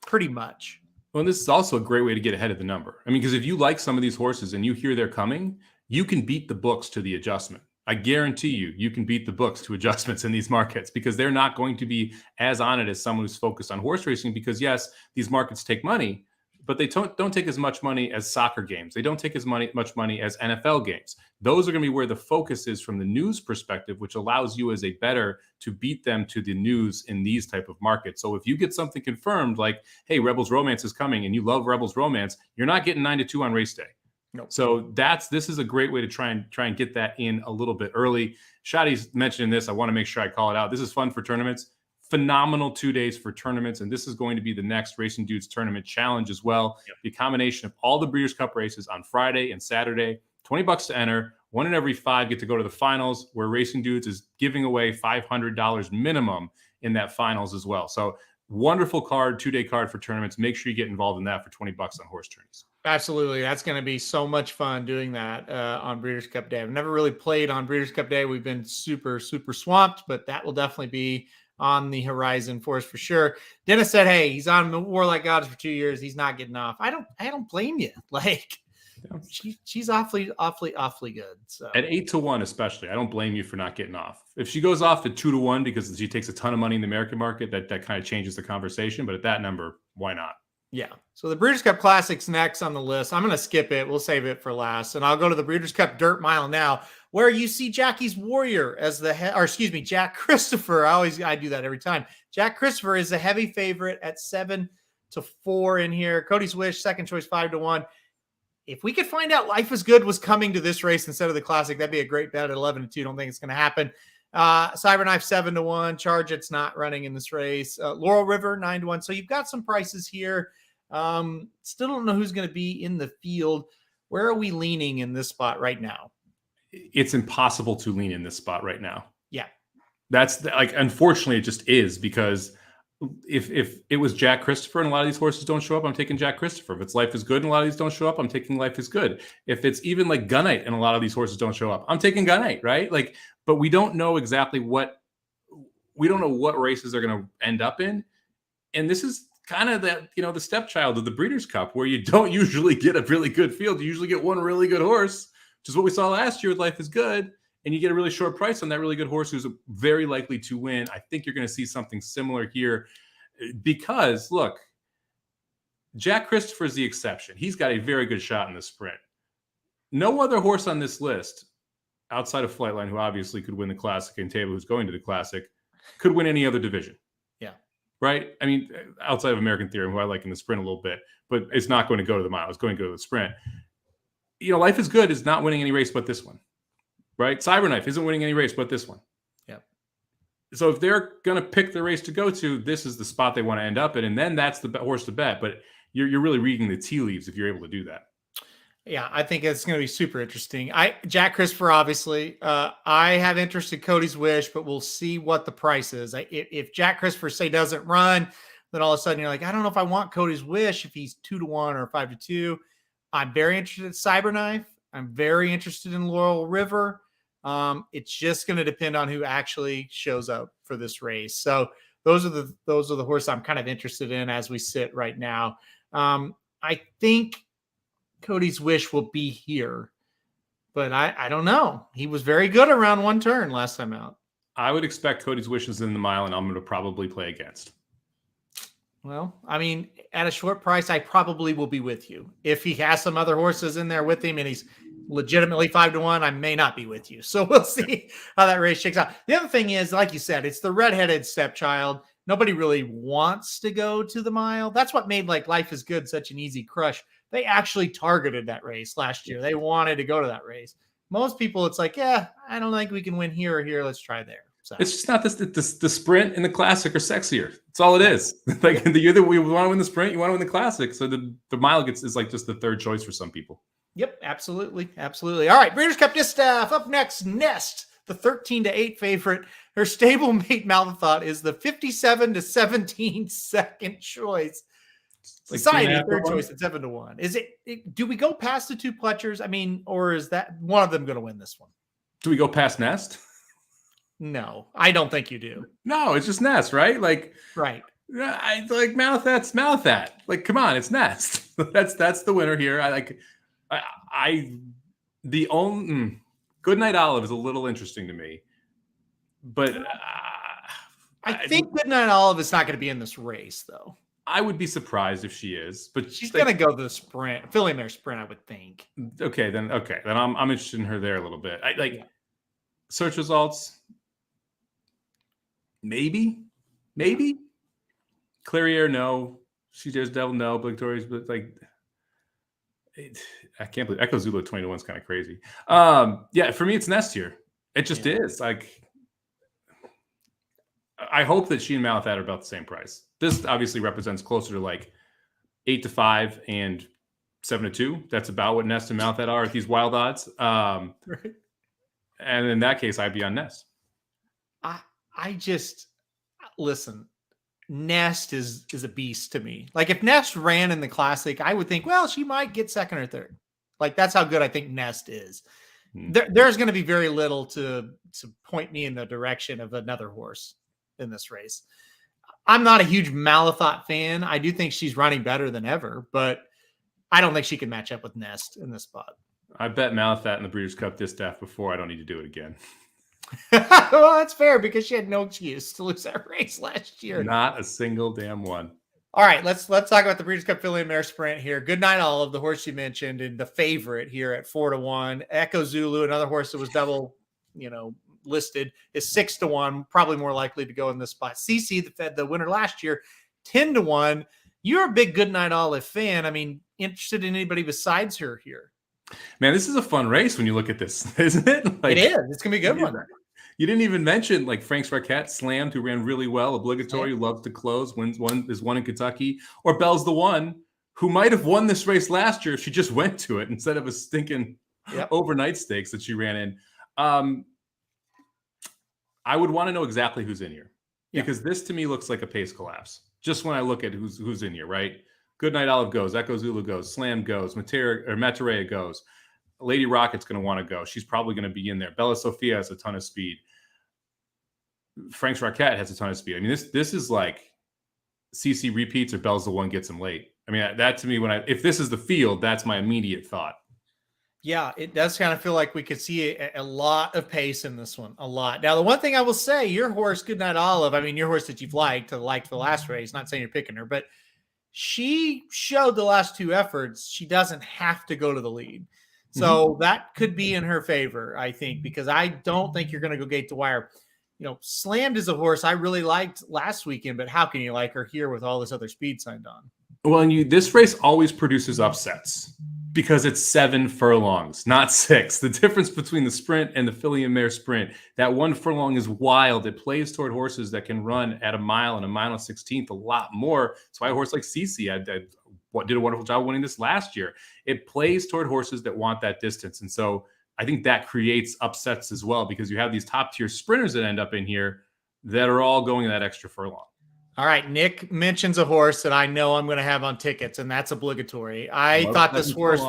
pretty much. Well, and this is also a great way to get ahead of the number. I mean, because if you like some of these horses and you hear they're coming, you can beat the books to the adjustment. I guarantee you can beat the books to adjustments in these markets because they're not going to be as on it as someone who's focused on horse racing because, yes, these markets take money, but they don't take as much money as soccer games. They don't take as much money as NFL games. Those are going to be where the focus is from the news perspective, which allows you as a bettor to beat them to the news in these type of markets. So if you get something confirmed like, hey, Rebels Romance is coming and you love Rebels Romance, you're not getting 9-2 on race day. Nope. So this is a great way to try and get that in a little bit early. Shadi's mentioning this. I want to make sure I call it out. This is fun for tournaments. Phenomenal 2 days for tournaments, and this is going to be the next Racing Dudes tournament challenge as well. Yep. The combination of all the Breeders' Cup races on Friday and Saturday. $20 to enter. 1 in every 5 get to go to the finals, where Racing Dudes is giving away $500 minimum in that finals as well. So wonderful card, 2-day card for tournaments. Make sure you get involved in that for $20 on horse tourneys. Absolutely. That's going to be so much fun doing that on Breeders' Cup Day. I've never really played on Breeders' Cup Day. We've been super, super swamped, but that will definitely be on the horizon for us for sure. Dennis said, hey, he's on the Warlike Gods for 2 years. He's not getting off. I don't blame you. Like, she's awfully good. So at 8-1, especially, I don't blame you for not getting off. If she goes off at 2-1 because she takes a ton of money in the American market, that kind of changes the conversation. But at that number, why not? Yeah. So the Breeders' Cup Classic's next on the list. I'm going to skip it. We'll save it for last. And I'll go to the Breeders' Cup Dirt Mile now, where you see Jackie's Warrior as Jack Christopher. I do that every time. Jack Christopher is a heavy favorite at 7-4 in here. Cody's Wish, second choice, 5-1. If we could find out Life is Good was coming to this race instead of the Classic, that'd be a great bet at 11-2. Don't think it's going to happen. Cyberknife 7-1. Charge, it's not running in this race. Laurel River 9-1. So you've got some prices here. Still don't know who's going to be in the field. Where are we leaning in this spot right now? It's impossible to lean in this spot right now. Yeah. That's unfortunately, it just is, because if it was Jack Christopher and a lot of these horses don't show up, I'm taking Jack Christopher. If it's Life is Good and a lot of these don't show up, I'm taking Life is Good. If it's even like Gunite and a lot of these horses don't show up, I'm taking Gunite, right? Like, but we don't know exactly what races they're going to end up in. And this is kind of that, the stepchild of the Breeders' Cup, where you don't usually get a really good field. You usually get one really good horse, which is what we saw last year with Life is Good. And you get a really short price on that really good horse who's very likely to win. I think you're going to see something similar here, because look, Jack Christopher is the exception. He's got a very good shot in the sprint. No other horse on this list, outside of Flightline, who obviously could win the Classic, and Table, who's going to the Classic, could win any other division. Yeah. Right? I mean, outside of American Theorem, who I like in the sprint a little bit, but it's not going to go to the mile. It's going to go to the sprint. Life is Good is not winning any race but this one. Right? Cyberknife isn't winning any race but this one. Yeah. So if they're going to pick the race to go to, this is the spot they want to end up in, and then that's the horse to bet. But you're really reading the tea leaves if you're able to do that. Yeah, I think it's going to be super interesting. Jack Christopher, obviously. I have interest in Cody's Wish, but we'll see what the price is. If Jack Christopher, say, doesn't run, then all of a sudden you're like, I don't know if I want Cody's Wish if he's 2-1 or 5-2. I'm very interested in Cyberknife. I'm very interested in Laurel River. It's just going to depend on who actually shows up for this race. So those are the horses I'm kind of interested in as we sit right now. I think Cody's Wish will be here, but I don't know. He was very good around one turn last time out. I would expect Cody's Wishes in the mile, and I'm going to probably play against. Well, I mean, at a short price, I probably will be with you. If he has some other horses in there with him and he's legitimately 5-1, I may not be with you. So we'll see how that race shakes out. The other thing is, like you said, it's the redheaded stepchild. Nobody really wants to go to the mile. That's what made Life is Good such an easy crush. They actually targeted that race last year. They wanted to go to that race. Most people, it's like, yeah, I don't think we can win here or here. Let's try there. So it's just not the sprint and the Classic are sexier. That's all it is. Like the year that we want to win the sprint, you want to win the Classic. So the mile is like just the third choice for some people. Yep, absolutely. Absolutely. All right, Breeders' Cup Distaff. Up next, Nest, the 13-8 favorite. Her stablemate Malthought is the 57-17 second choice. Society, third choice at 7-1. Is it? Do we go past the two Pletchers? I mean, or is that one of them going to win this one? Do we go past Nest? No, I don't think you do. No, it's just Nest, right? Like, right. I like Malathat's Malathat. Like, come on, it's Nest. that's the winner here. The only Goodnight Olive is a little interesting to me, but I think Goodnight Olive is not going to be in this race, though. I would be surprised if she is, but she's going to go the sprint, filly mare sprint, I would think. Okay, then I'm interested in her there a little bit. Search results. Maybe. Clariere, no. She Dares Devil, no. Victoria's, but I can't believe Echo Zulu 20-1 is kind of crazy. Yeah, for me, it's Nest here. It just is. Like, I hope that she and Malathat are about the same price. This obviously represents closer to like 8-5 and 7-2. That's about what Nest and Malathat are at these wild odds. Right. And in that case, I'd be on Nest. I just listen. Nest is a beast to me. Like if Nest ran in the Classic, I would think, well, she might get second or third. Like that's how good I think Nest is. There's going to be very little to point me in the direction of another horse in this race. I'm not a huge Malathat fan. I do think she's running better than ever, but I don't think she can match up with Nest in this spot. I bet Malathat in the Breeders' Cup Distaff before. I don't need to do it again. Well, that's fair because she had no excuse to lose that race last year. Not a single damn one. All right, let's talk about the Breeders' Cup Filly and Mare Sprint here. Good Night Olive, the horse you mentioned, and the favorite here at 4-1. Echo Zulu, another horse that was double, listed, is 6-1. Probably more likely to go in this spot. CC, the winner last year, 10-1. You're a big Good Night Olive fan. I mean, interested in anybody besides her here? Man, this is a fun race when you look at this, isn't it? Like, it is. It's gonna be a good one. You didn't even mention like Frank's Raquette, Slammed, who ran really well, obligatory, who loves to close, is one in Kentucky, or Belle's the One, who might have won this race last year if she just went to it instead of a stinking overnight stakes that she ran in. I would want to know exactly who's in here because this to me looks like a pace collapse. Just when I look at who's in here, right? Good Night Olive goes, Echo Zulu goes, Slam goes, Materea goes. Lady Rocket's going to want to go. She's probably going to be in there. Bella Sophia has a ton of speed. Frank's Raquette has a ton of speed. I mean, this is like CC repeats or Belle's the One gets him late. I mean, that to me, if this is the field, that's my immediate thought. Yeah, it does kind of feel like we could see a lot of pace in this one. A lot. Now, the one thing I will say, your horse, Good Night Olive, I mean, your horse that you've liked the last race, not saying you're picking her, but she showed the last two efforts she doesn't have to go to the lead. So that could be in her favor, I think, because I don't think you're going to go gate to wire. Slammed is a horse I really liked last weekend, but how can you like her here with all this other speed signed on? Well, and this race always produces upsets because it's 7 furlongs, not 6. The difference between the sprint and the Filly and Mare Sprint, that 1 furlong is wild. It plays toward horses that can run at a mile and a mile and 16th a lot more. That's why a horse like Cece did a wonderful job winning this last year. It plays toward horses that want that distance. And so I think that creates upsets as well because you have these top tier sprinters that end up in here that are all going that extra furlong. All right. Nick mentions a horse that I know I'm going to have on tickets, and that's obligatory. I thought this horse,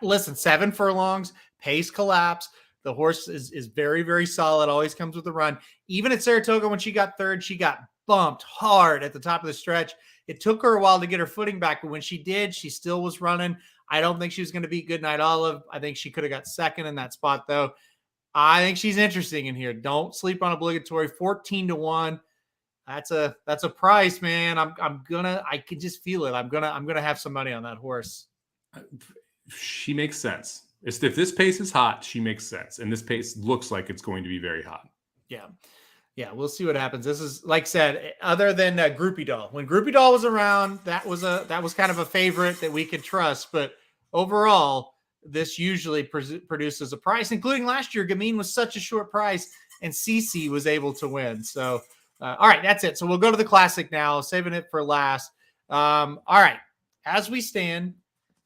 listen, 7 furlongs, pace collapse. The horse is very, very solid. Always comes with a run. Even at Saratoga, when she got third, she got bumped hard at the top of the stretch. It took her a while to get her footing back, but when she did, she still was running. I don't think she was going to beat Good Night Olive. I think she could have got second in that spot, though. I think she's interesting in here. Don't sleep on obligatory. 14-1. That's a price, man. I can just feel it. I'm gonna have some money on that horse. She makes sense. If this pace is hot, she makes sense, and this pace looks like it's going to be very hot. Yeah, we'll see what happens. This is, like I said, other than Groupie Doll. When Groupie Doll was around, that was kind of a favorite that we could trust. But overall, this usually produces a price, including last year. Gamine was such a short price, and CC was able to win. So, all right, that's it. So we'll go to the Classic now, saving it for last. All right, as we stand,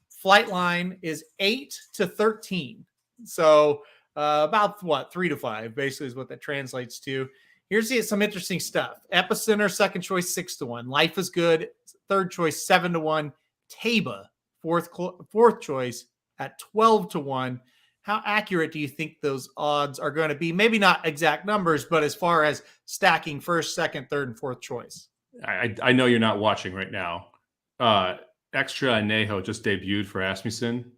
flight line is 8-13. So about 3-5, basically, is what that translates to. Here's some interesting stuff. Epicenter, second choice, 6-1. Life is Good, third choice, 7-1. Taba, fourth choice at 12-1. How accurate do you think those odds are going to be? Maybe not exact numbers, but as far as stacking first, second, third, and fourth choice. I know you're not watching right now. Extra Anejo just debuted for Asmussen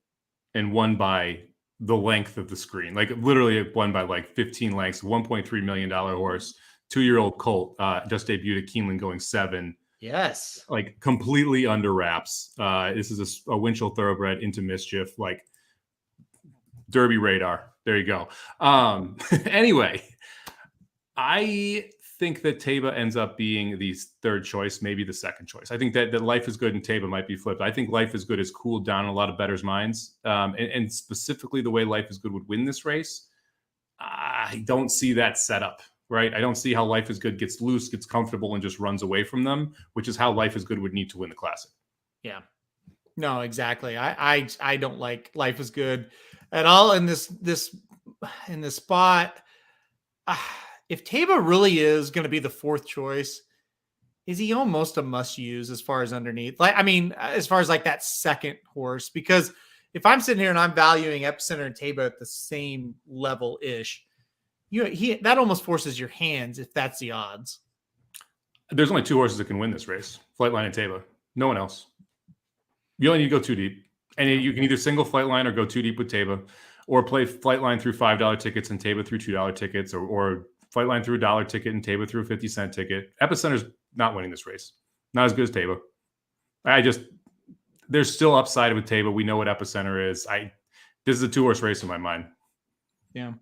and won by the length of the screen. Like literally it won by like 15 lengths, $1.3 million horse, 2-year-old colt, just debuted at Keeneland going 7. Yes. Like completely under wraps. This is a Winchell thoroughbred into mischief, like Derby radar. There you go. Anyway, I think that Taba ends up being the third choice, maybe the second choice. I think that Life is Good and Taba might be flipped. I think Life is Good has cooled down in a lot of bettors' minds. And specifically the way Life is Good would win this race, I don't see that setup, right? I don't see how Life is Good gets loose, gets comfortable, and just runs away from them, which is how Life is Good would need to win the Classic. Yeah. No, exactly. I don't like Life is Good at all in this spot. If Taba really is going to be the fourth choice, is he almost a must use as far as underneath? Like, I mean, as far as like that second horse, because if I'm sitting here and I'm valuing Epicenter and Taba at the same level ish, that almost forces your hands if that's the odds. There's only two horses that can win this race: Flightline and Taba. No one else. You only need to go too deep, and you can either single Flightline or go too deep with Taba, or play Flightline through $5 tickets and Taba through $2 tickets, or Flightline through $1 ticket and Taba through a 50-cent ticket. Epicenter's not winning this race. Not as good as Taba. There's still upside with Taba. We know what Epicenter is. This is a 2-horse race in my mind. Yeah.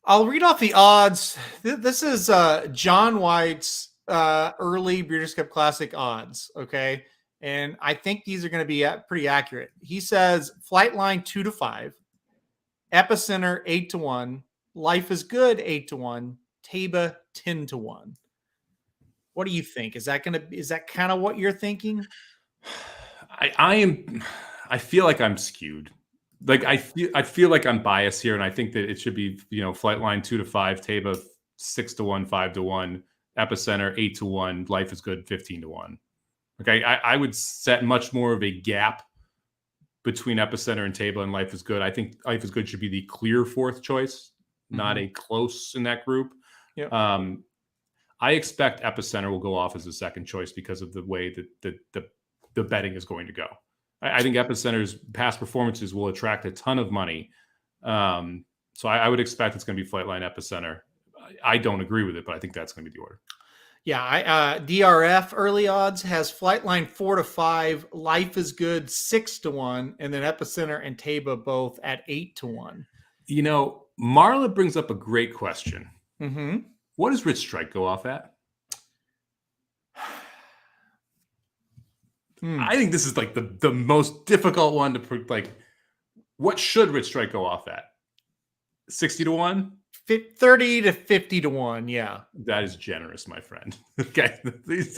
I'll read off the odds. This is John White's early Breeders' Cup Classic odds. Okay. And I think these are going to be pretty accurate. He says Flightline 2-5, Epicenter 8-1, Life is Good 8-1, Taba 10-1. What do you think? Is that kind of what you're thinking? I feel like I'm skewed. Like I feel like I'm biased here, and I think that it should be Flightline 2-5, Taba 6-1, 5-1, Epicenter 8-1, Life is Good 15-1. Okay, I would set much more of a gap between Epicenter and Taba and Life is Good. I think Life is Good should be the clear fourth choice, not a close in that group. Yep. I expect Epicenter will go off as a second choice because of the way that the betting is going to go. I think Epicenter's past performances will attract a ton of money. So I would expect it's going to be Flightline Epicenter. I don't agree with it, but I think that's going to be the order. Yeah, DRF early odds has Flightline 4-5, Life is Good 6-1, and then Epicenter and Taba both at 8-1. Marla brings up a great question. Mm-hmm. What does Rich Strike go off at? I think this is like the most difficult one to put. Like, what should Rich Strike go off at? 60-1? 30 to 50-1, yeah. That is generous, my friend. Okay.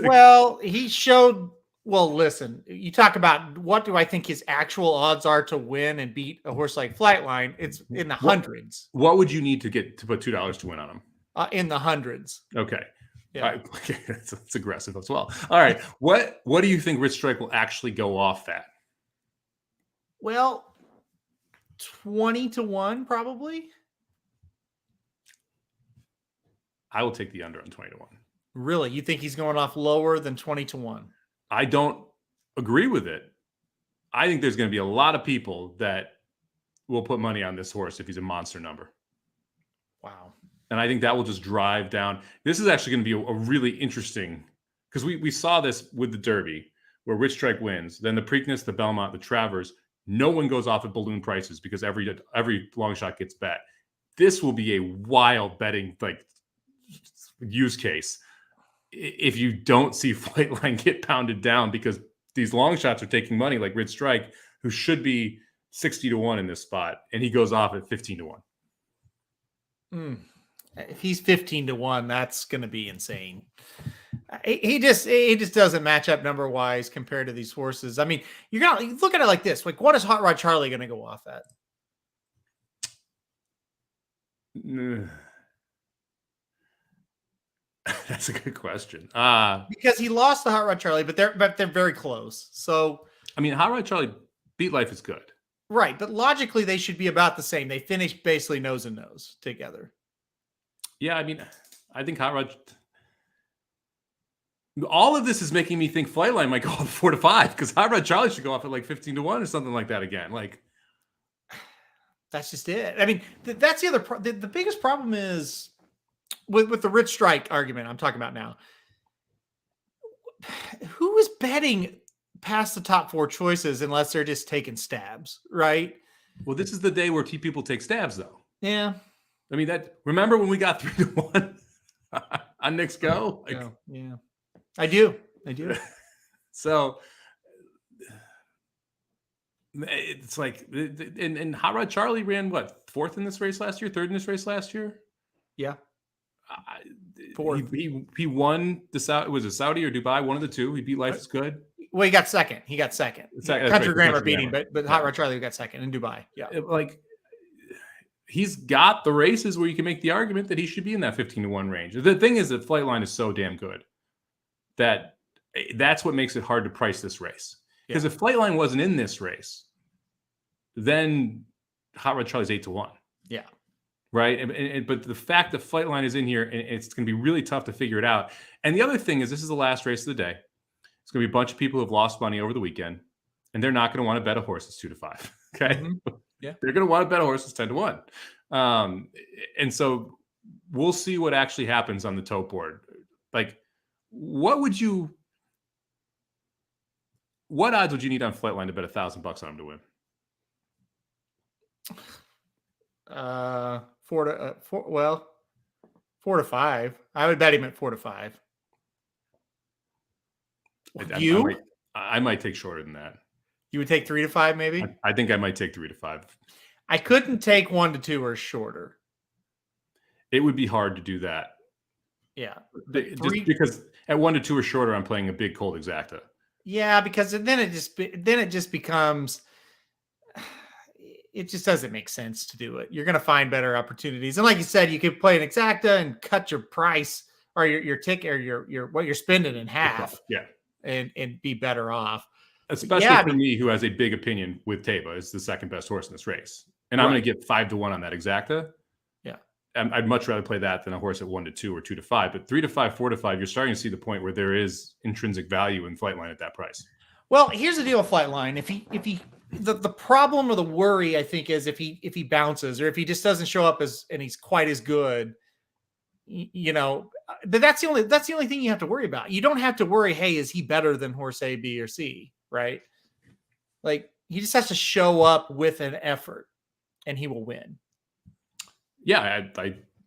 Well, he showed. Well, listen, you talk about what do I think his actual odds are to win and beat a horse like Flightline? It's in the hundreds. What would you need to put $2 to win on him? In the hundreds. Okay. Yeah. Okay. That's aggressive as well. All right. What do you think Rich Strike will actually go off at? Well, 20-1 probably. I will take the under on 20-1. Really? You think he's going off lower than 20-1? I don't agree with it. I think there's going to be a lot of people that will put money on this horse if he's a monster number. Wow. And I think that will just drive down. This is actually going to be a really interesting, because we saw this with the Derby where Rich Strike wins. Then the Preakness, the Belmont, the Travers, no one goes off at balloon prices because every long shot gets bet. This will be a wild betting use case if you don't see Flightline get pounded down, because these long shots are taking money like Rich Strike, who should be 60-1 in this spot, and he goes off at 15-1. If he's 15-1, that's going to be insane. He just doesn't match up number wise compared to these horses. I mean, you look at it like this. Like, what is Hot Rod Charlie going to go off at? That's a good question. Because he lost the Hot Rod Charlie, but they're very close. So I mean, Hot Rod Charlie beat Life is Good. Right, but logically they should be about the same. They finished basically nose and nose together. Yeah, I mean, I think Hot Rod. All of this is making me think Flightline might go off 4-5 because Hot Rod Charlie should go off at like 15-1 or something like that again. Like, that's just it. I mean, that's the other. The biggest problem is with the Rich Strike argument I'm talking about now. Who is betting past the top four choices unless they're just taking stabs, right? Well, this is the day where people take stabs, though. Yeah. I mean, remember when we got 3-1? on Nick's go. Like, yeah, I do. So it's like, and Hot Rod Charlie ran what, fourth in this race last year, third in this race last year. Yeah, Fourth. He won was it Saudi or Dubai? One of the two. He beat Life is Good. Well, he got second. Country Grammar beat him, but Hot Rod Charlie got second in Dubai. Yeah, like he's got the races where you can make the argument that he should be in that 15-1 range. The thing is that Flightline is so damn good that's what makes it hard to price this race. Because if Flightline wasn't in this race, then Hot Rod Charlie's 8-1. Yeah. Right. But the fact that Flightline is in here, and it's going to be really tough to figure it out. And the other thing is, this is the last race of the day. It's going to be a bunch of people who have lost money over the weekend, and they're not going to want to bet a horse that's 2-5. Okay. Mm-hmm. Yeah. They're going to want to bet a horse that's 10-1. And so we'll see what actually happens on the tote board. Like, what odds would you need on Flightline to bet $1,000 on him to win? 4 to 5. I would bet him at 4 to 5. I might take shorter than that. You would take 3 to 5, maybe? I think I might take 3 to 5. I couldn't take 1 to 2 or shorter. It would be hard to do that. Yeah. Just because at 1 to 2 or shorter, I'm playing a big cold exacta. Yeah, because then it just becomes, it just doesn't make sense to do it. You're going to find better opportunities. And like you said, you could play an exacta and cut your price or your ticket or your what you're spending in half. Yeah. And be better off. Especially for me, who has a big opinion with Teba is the second best horse in this race. And I'm going to get 5-1 on that exacta. Yeah. I'd much rather play that than a horse at 1 to 2 or 2 to 5. But 3 to 5, 4 to 5, you're starting to see the point where there is intrinsic value in Flightline at that price. Well, here's the deal with Flightline. If he the problem or the worry, I think, is if he bounces or if he just doesn't show up and he's quite as good, but that's the only thing you have to worry about. You don't have to worry, hey, is he better than horse A, B, or C, right? Like, he just has to show up with an effort and he will win. Yeah,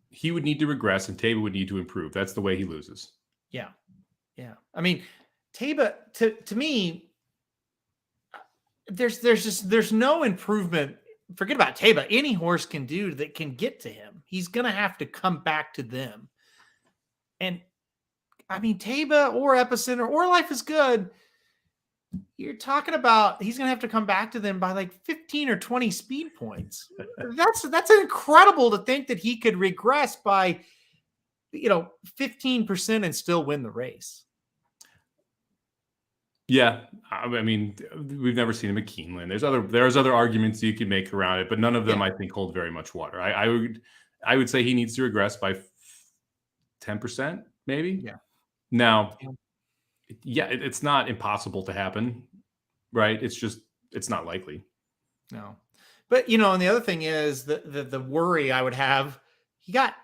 he would need to regress and Teba would need to improve. That's the way he loses. Yeah. Yeah. I mean, Teba, to me, there's no improvement. Forget about Teba. Any horse can do that can get to him. He's going to have to come back to them. And I mean, Teba or Epicenter or Life is Good, you're talking about he's going to have to come back to them by like 15 or 20 speed points. That's incredible to think that he could regress by, 15% and still win the race. Yeah, I mean, we've never seen him at Keeneland. There's other arguments you could make around it, but none of them I think hold very much water. I would say he needs to regress by 10%, maybe. Yeah. Now, it's not impossible to happen, right? It's not likely. No, but and the other thing is the worry I would have. He got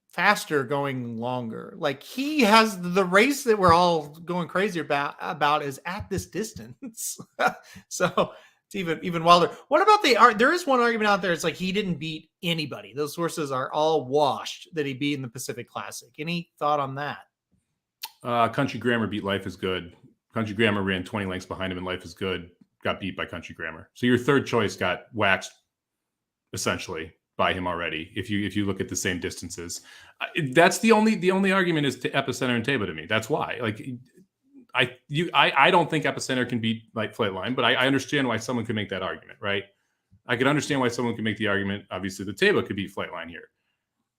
faster going longer. Like, he has the race that we're all going crazy about is at this distance. So it's even wilder. What about there is one argument out there. It's like he didn't beat anybody. Those horses are all washed that he beat in the Pacific Classic. Any thought on that? Country Grammar beat Life is Good. Country Grammar ran 20 lengths behind him and Life is Good got beat by Country Grammar. So your third choice got waxed essentially by him already. If you look at the same distances, that's the only argument is to Epicenter and Teba to me. That's why. Like, I don't think Epicenter can beat like Flightline, but I understand why someone could make that argument, right? I could understand why someone could make the argument. Obviously, the Teba could beat Flightline here.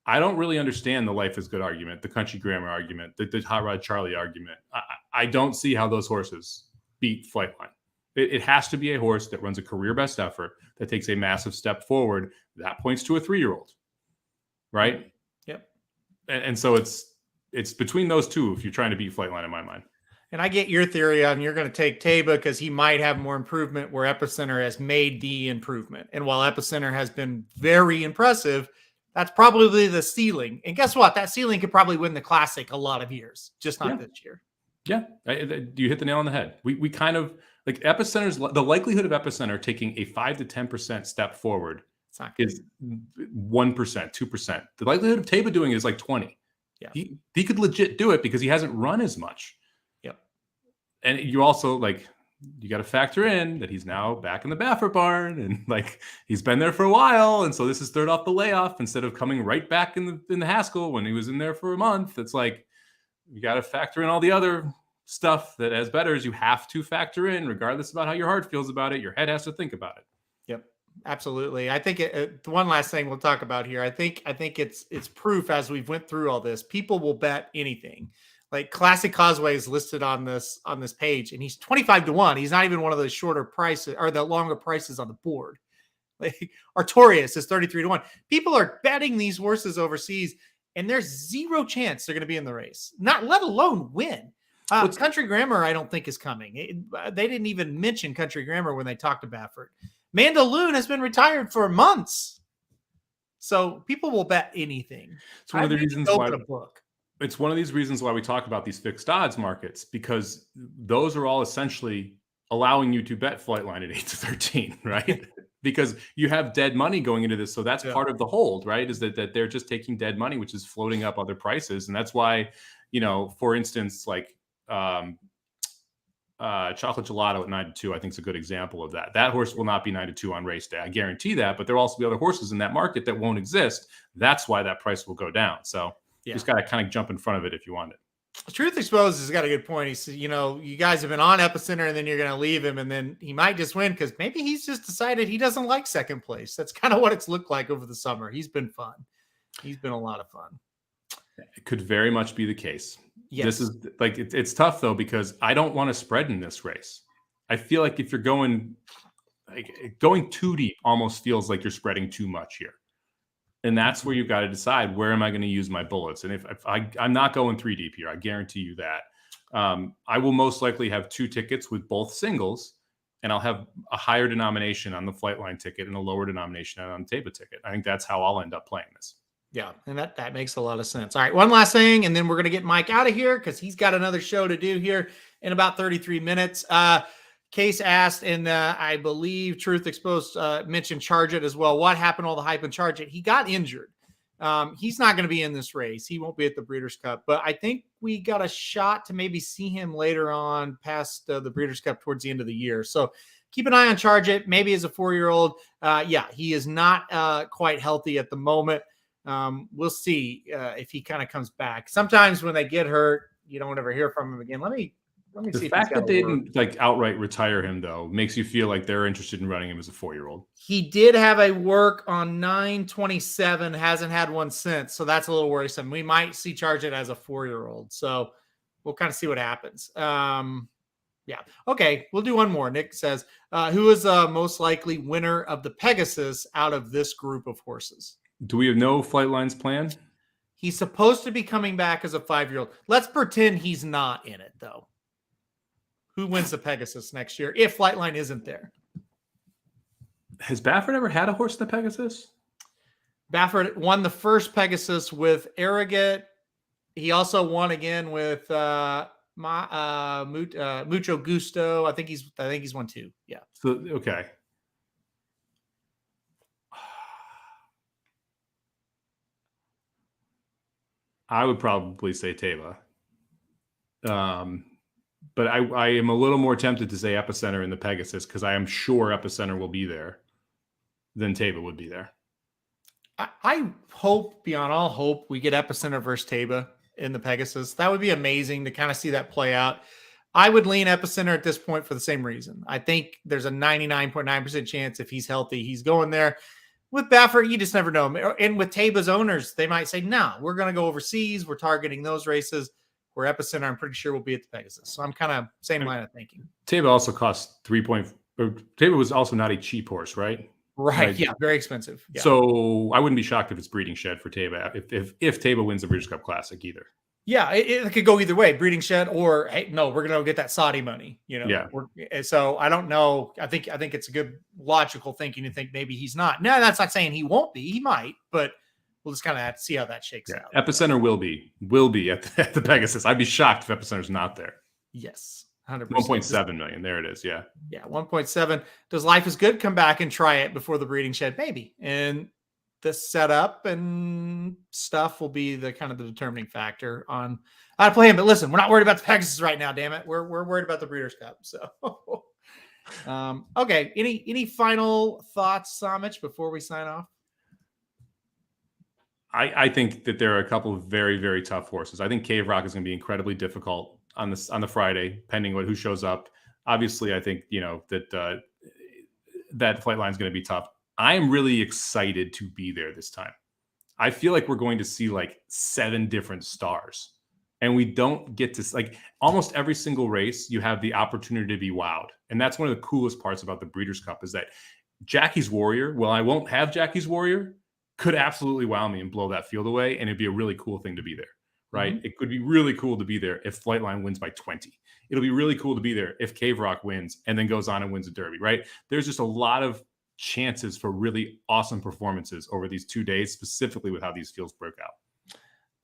I don't really understand the Life is Good argument, the Country Grammar argument, the Hot Rod Charlie argument. I don't see how those horses beat Flightline. It has to be a horse that runs a career best effort, that takes a massive step forward. That points to a 3-year-old, right? Yep. And so it's between those two if you're trying to beat Flightline in my mind. And I get your theory on you're going to take Teba because he might have more improvement where Epicenter has made the improvement. And while Epicenter has been very impressive, that's probably the ceiling. And guess what? That ceiling could probably win the Classic a lot of years, just not this year. Yeah. You hit the nail on the head. We kind of like Epicenter's, the likelihood of Epicenter taking a 5 to 10% step forward is 1%, 2%. The likelihood of Teba doing it is like 20. Yeah. He could legit do it because he hasn't run as much. Yep. And you also you got to factor in that he's now back in the Baffert barn and he's been there for a while. And so this is third off the layoff instead of coming right back in the Haskell when he was in there for a month. It's you got to factor in all the other stuff that as bettors you have to factor in, regardless about how your heart feels about it. Your head has to think about it. Yep, absolutely. I think one last thing we'll talk about here. I think it's proof as we've went through all this. People will bet anything. Like Classic Causeway is listed on this page, and he's 25-1. He's not even one of the shorter prices or the longer prices on the board. Like Artorias is 33-1. People are betting these horses overseas, and there's zero chance they're going to be in the race. Not let alone win. Country Grammar, I don't think is coming. They didn't even mention Country Grammar when they talked to Baffert. Mandaloon has been retired for months, so people will bet anything. It's one of the reasons why. A book. It's one of these reasons why we talk about these fixed odds markets, because those are all essentially allowing you to bet Flightline at 8-13, right? Because you have dead money going into this. So that's part of the hold, right? Is that they're just taking dead money, which is floating up other prices. And that's why, for instance, Chocolate Gelato at 9-2, I think is a good example of that. That horse will not be 9-2 on race day. I guarantee that, but there will also be other horses in that market that won't exist. That's why that price will go down. So you just got to kind of jump in front of it if you want it. Truth Exposed has got a good point. He said, you guys have been on Epicenter and then you're going to leave him and then he might just win because maybe he's just decided he doesn't like second place. That's kind of what it's looked like over the summer. He's been fun. He's been a lot of fun. It could very much be the case. Yes. This is it's tough though, because I don't want to spread in this race. I feel like if you're going too deep almost feels like you're spreading too much here. And that's where you've got to decide, where am I going to use my bullets? And if I'm not going 3 deep here, I guarantee you that. I will most likely have 2 tickets with both singles, and I'll have a higher denomination on the Flightline ticket and a lower denomination on the Taba ticket. I think that's how I'll end up playing this. Yeah, and that makes a lot of sense. All right, one last thing, and then we're going to get Mike out of here because he's got another show to do here in about 33 minutes. Case asked, and I believe Truth Exposed mentioned Charge It as well. What happened to all the hype and Charge It? He got injured. He's not going to be in this race. He won't be at the Breeders' Cup, but I think we got a shot to maybe see him later on past the Breeders' Cup towards the end of the year. So keep an eye on Charge It. Maybe as a 4-year-old. He is not quite healthy at the moment. We'll see if he kind of comes back. Sometimes when they get hurt, you don't ever hear from him again. Let me see. The fact that they didn't outright retire him though makes you feel like they're interested in running him as a 4-year-old. He did have a work on 9/27, hasn't had one since, so that's a little worrisome. We might see Charge It as a 4-year-old, so we'll kind of see what happens. Okay, we'll do one more. Nick says, who is most likely winner of the Pegasus out of this group of horses? Do we have no Flightlines planned? He's supposed to be coming back as a 5-year-old. Let's pretend he's not in it, though. Who wins the Pegasus next year if Flightline isn't there? Has Baffert ever had a horse in the Pegasus? Baffert won the first Pegasus with Arrogate. He also won again with Mucho Gusto. I think he's won 2. Yeah. So okay. I would probably say Taba. But I am a little more tempted to say Epicenter in the Pegasus because I am sure Epicenter will be there than Taba would be there. I hope, beyond all hope, we get Epicenter versus Taba in the Pegasus. That would be amazing to kind of see that play out. I would lean Epicenter at this point for the same reason. I think there's a 99.9% chance if he's healthy, he's going there. With Baffert, you just never know. And with Taba's owners, they might say, no, we're going to go overseas. We're targeting those races. Where Epicenter, I'm pretty sure, will be at the Pegasus. So I'm kind of same line of thinking. Taba also cost Taba was also not a cheap horse, right? Right. Yeah. Very expensive. Yeah. So I wouldn't be shocked if it's breeding shed for Taba if Taba wins the Breeders' Cup Classic either. Yeah. It could go either way, breeding shed or, hey, no, we're going to go get that Saudi money, Yeah. So I don't know. I think it's a good logical thinking to think maybe he's not. No, that's not saying he won't be. He might, but we'll just kind of have to see how that shakes out. Epicenter will be at the Pegasus. I'd be shocked if Epicenter's not there. Yes, 100%. 1.7 million. There it is. Yeah. Yeah, 1.7. Does Life is Good come back and try it before the breeding shed? Maybe. And the setup and stuff will be the kind of the determining factor on how to play him. But listen, we're not worried about the Pegasus right now, damn it. We're worried about the Breeders' Cup. So okay. Any final thoughts, Samich, before we sign off? I think that there are a couple of very, very tough horses. I think Cave Rock is going to be incredibly difficult on the Friday, depending on who shows up. Obviously, I think that that flight line is going to be tough. I am really excited to be there this time. I feel like we're going to see like 7 different stars, and we don't get to like almost every single race. You have the opportunity to be wowed, and that's one of the coolest parts about the Breeders' Cup is that Jackie's Warrior. Well, I won't have Jackie's Warrior. Could absolutely wow me and blow that field away, and it'd be a really cool thing to be there, right? Mm-hmm. It could be really cool to be there if Flightline wins by 20. It'll be really cool to be there if Cave Rock wins and then goes on and wins a Derby, right? There's just a lot of chances for really awesome performances over these 2 days, specifically with how these fields broke out.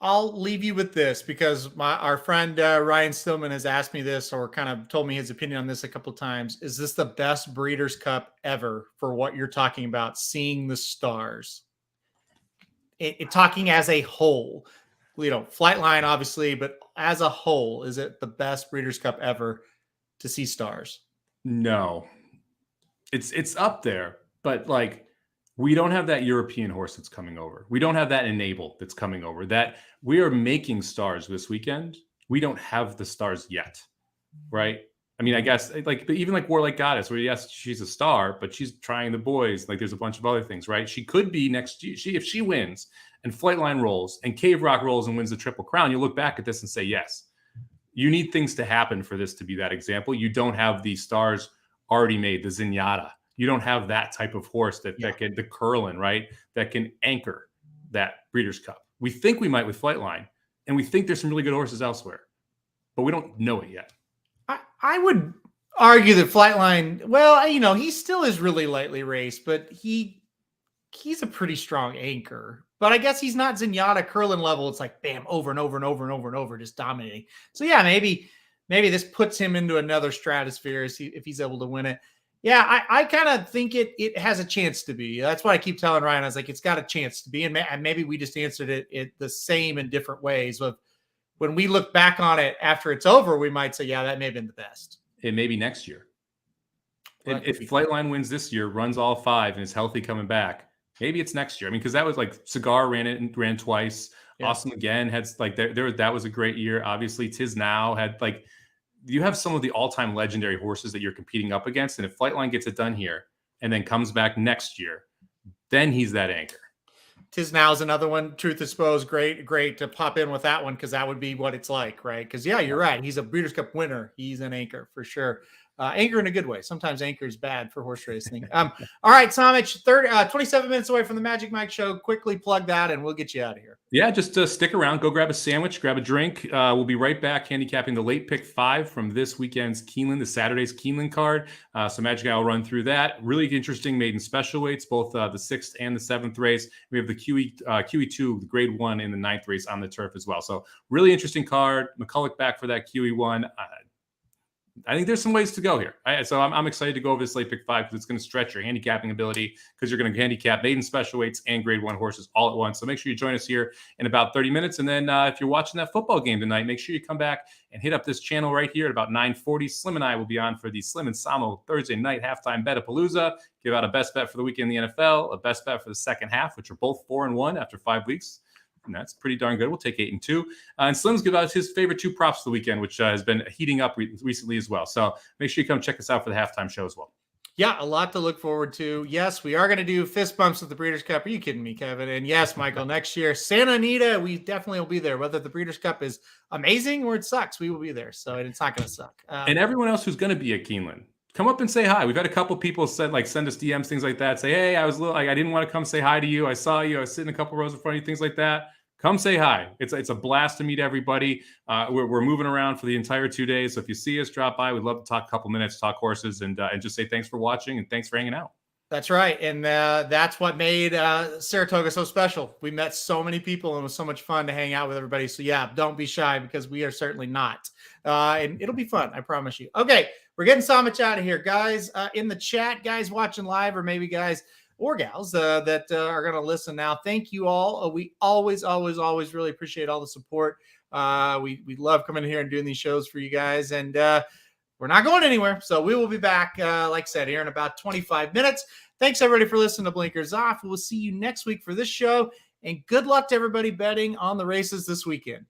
I'll leave you with this because our friend Ryan Stillman has asked me this or kind of told me his opinion on this a couple of times. Is this the best Breeders' Cup ever for what you're talking about, seeing the stars? Talking as a whole, Flightline obviously, but as a whole, is it the best Breeders' Cup ever to see stars? No, it's up there, but like we don't have that European horse that's coming over. We don't have that Enable that's coming over. That we are making stars this weekend. We don't have the stars yet, right? I mean, I guess but even like Warlike Goddess, where yes, she's a star, but she's trying the boys. Like there's a bunch of other things, right? She could be next year. If she wins and Flightline rolls and Cave Rock rolls and wins the Triple Crown, you look back at this and say, yes, you need things to happen for this to be that example. You don't have the stars already made, the Zenyatta. You don't have that type of horse that can, the Curlin, right? That can anchor that Breeders' Cup. We think we might with Flightline, and we think there's some really good horses elsewhere, but we don't know it yet. I would argue that Flightline, well, he still is really lightly raced, but he's a pretty strong anchor. But I guess he's not Zenyatta Curlin level. It's like, bam, over and over and over and over and over, just dominating. So, yeah, maybe this puts him into another stratosphere if he's able to win it. Yeah, I kind of think it has a chance to be. That's what I keep telling Ryan. I was like, it's got a chance to be. And maybe we just answered it the same in different ways. When we look back on it after it's over, we might say, yeah, that may have been the best. It may be next year. Well, if Flightline wins this year, runs all 5, and is healthy coming back, maybe it's next year. I mean, because that was like Cigar ran twice. Yeah. Awesome again had like that was a great year. Obviously, Tiz Now had like you have some of the all-time legendary horses that you're competing up against, and if Flightline gets it done here and then comes back next year, then he's that anchor. Tiz Now is another one. Truth Exposed, great to pop in with that one because that would be what it's like, right? Because yeah, you're right. He's a Breeders' Cup winner. He's an anchor for sure. Anchor in a good way. Sometimes anchor is bad for horse racing. All right, Samich, 27 minutes away from the Magic Mike show. Quickly plug that, and we'll get you out of here. Yeah, just stick around. Go grab a sandwich, grab a drink. We'll be right back handicapping the late pick 5 from this weekend's Keeneland, the Saturday's Keeneland card. So Magic Guy will run through that. Really interesting maiden special weights, both the 6th and the 7th race. We have the QE2, the grade 1 in the 9th race on the turf as well. So really interesting card. McCulloch back for that QE1. I think there's some ways to go here. So I'm excited to go over this late pick 5 because it's going to stretch your handicapping ability because you're going to handicap maiden special weights and grade 1 horses all at once. So make sure you join us here in about 30 minutes. And then if you're watching that football game tonight, make sure you come back and hit up this channel right here at about 9:40. Slim and I will be on for the Slim and Samo Thursday night halftime bet-a-palooza. Give out a best bet for the weekend in the NFL, a best bet for the second half, which are both 4-1 after 5 weeks. And that's pretty darn good. We'll take 8 and 2. And Slim's give out his favorite 2 props of the weekend, which has been heating up recently as well. So make sure you come check us out for the halftime show as well. Yeah, a lot to look forward to. Yes, we are going to do fist bumps at the Breeders' Cup. Are you kidding me, Kevin? And yes, Michael, next year, Santa Anita, we definitely will be there. Whether the Breeders' Cup is amazing or it sucks, we will be there. So it's not going to suck. And everyone else who's going to be at Keeneland, come up and say hi. We've had a couple people send us DMs, things like that. Say, hey, I didn't want to come say hi to you. I saw you. I was sitting a couple rows in front of you, things like that. Come say hi. It's a blast to meet everybody. We're moving around for the entire 2 days. So if you see us, drop by. We'd love to talk a couple minutes, talk horses, and just say thanks for watching and thanks for hanging out. That's right. And that's what made Saratoga so special. We met so many people and it was so much fun to hang out with everybody. So yeah, don't be shy because we are certainly not. And it'll be fun. I promise you. Okay. We're getting Samich out of here. Guys in the chat, guys watching live, or maybe guys or gals that are going to listen now. Thank you all. We always really appreciate all the support. We love coming here and doing these shows for you guys, and we're not going anywhere. So we will be back, like I said, here in about 25 minutes. Thanks, everybody, for listening to Blinkers Off. We'll see you next week for this show, and good luck to everybody betting on the races this weekend.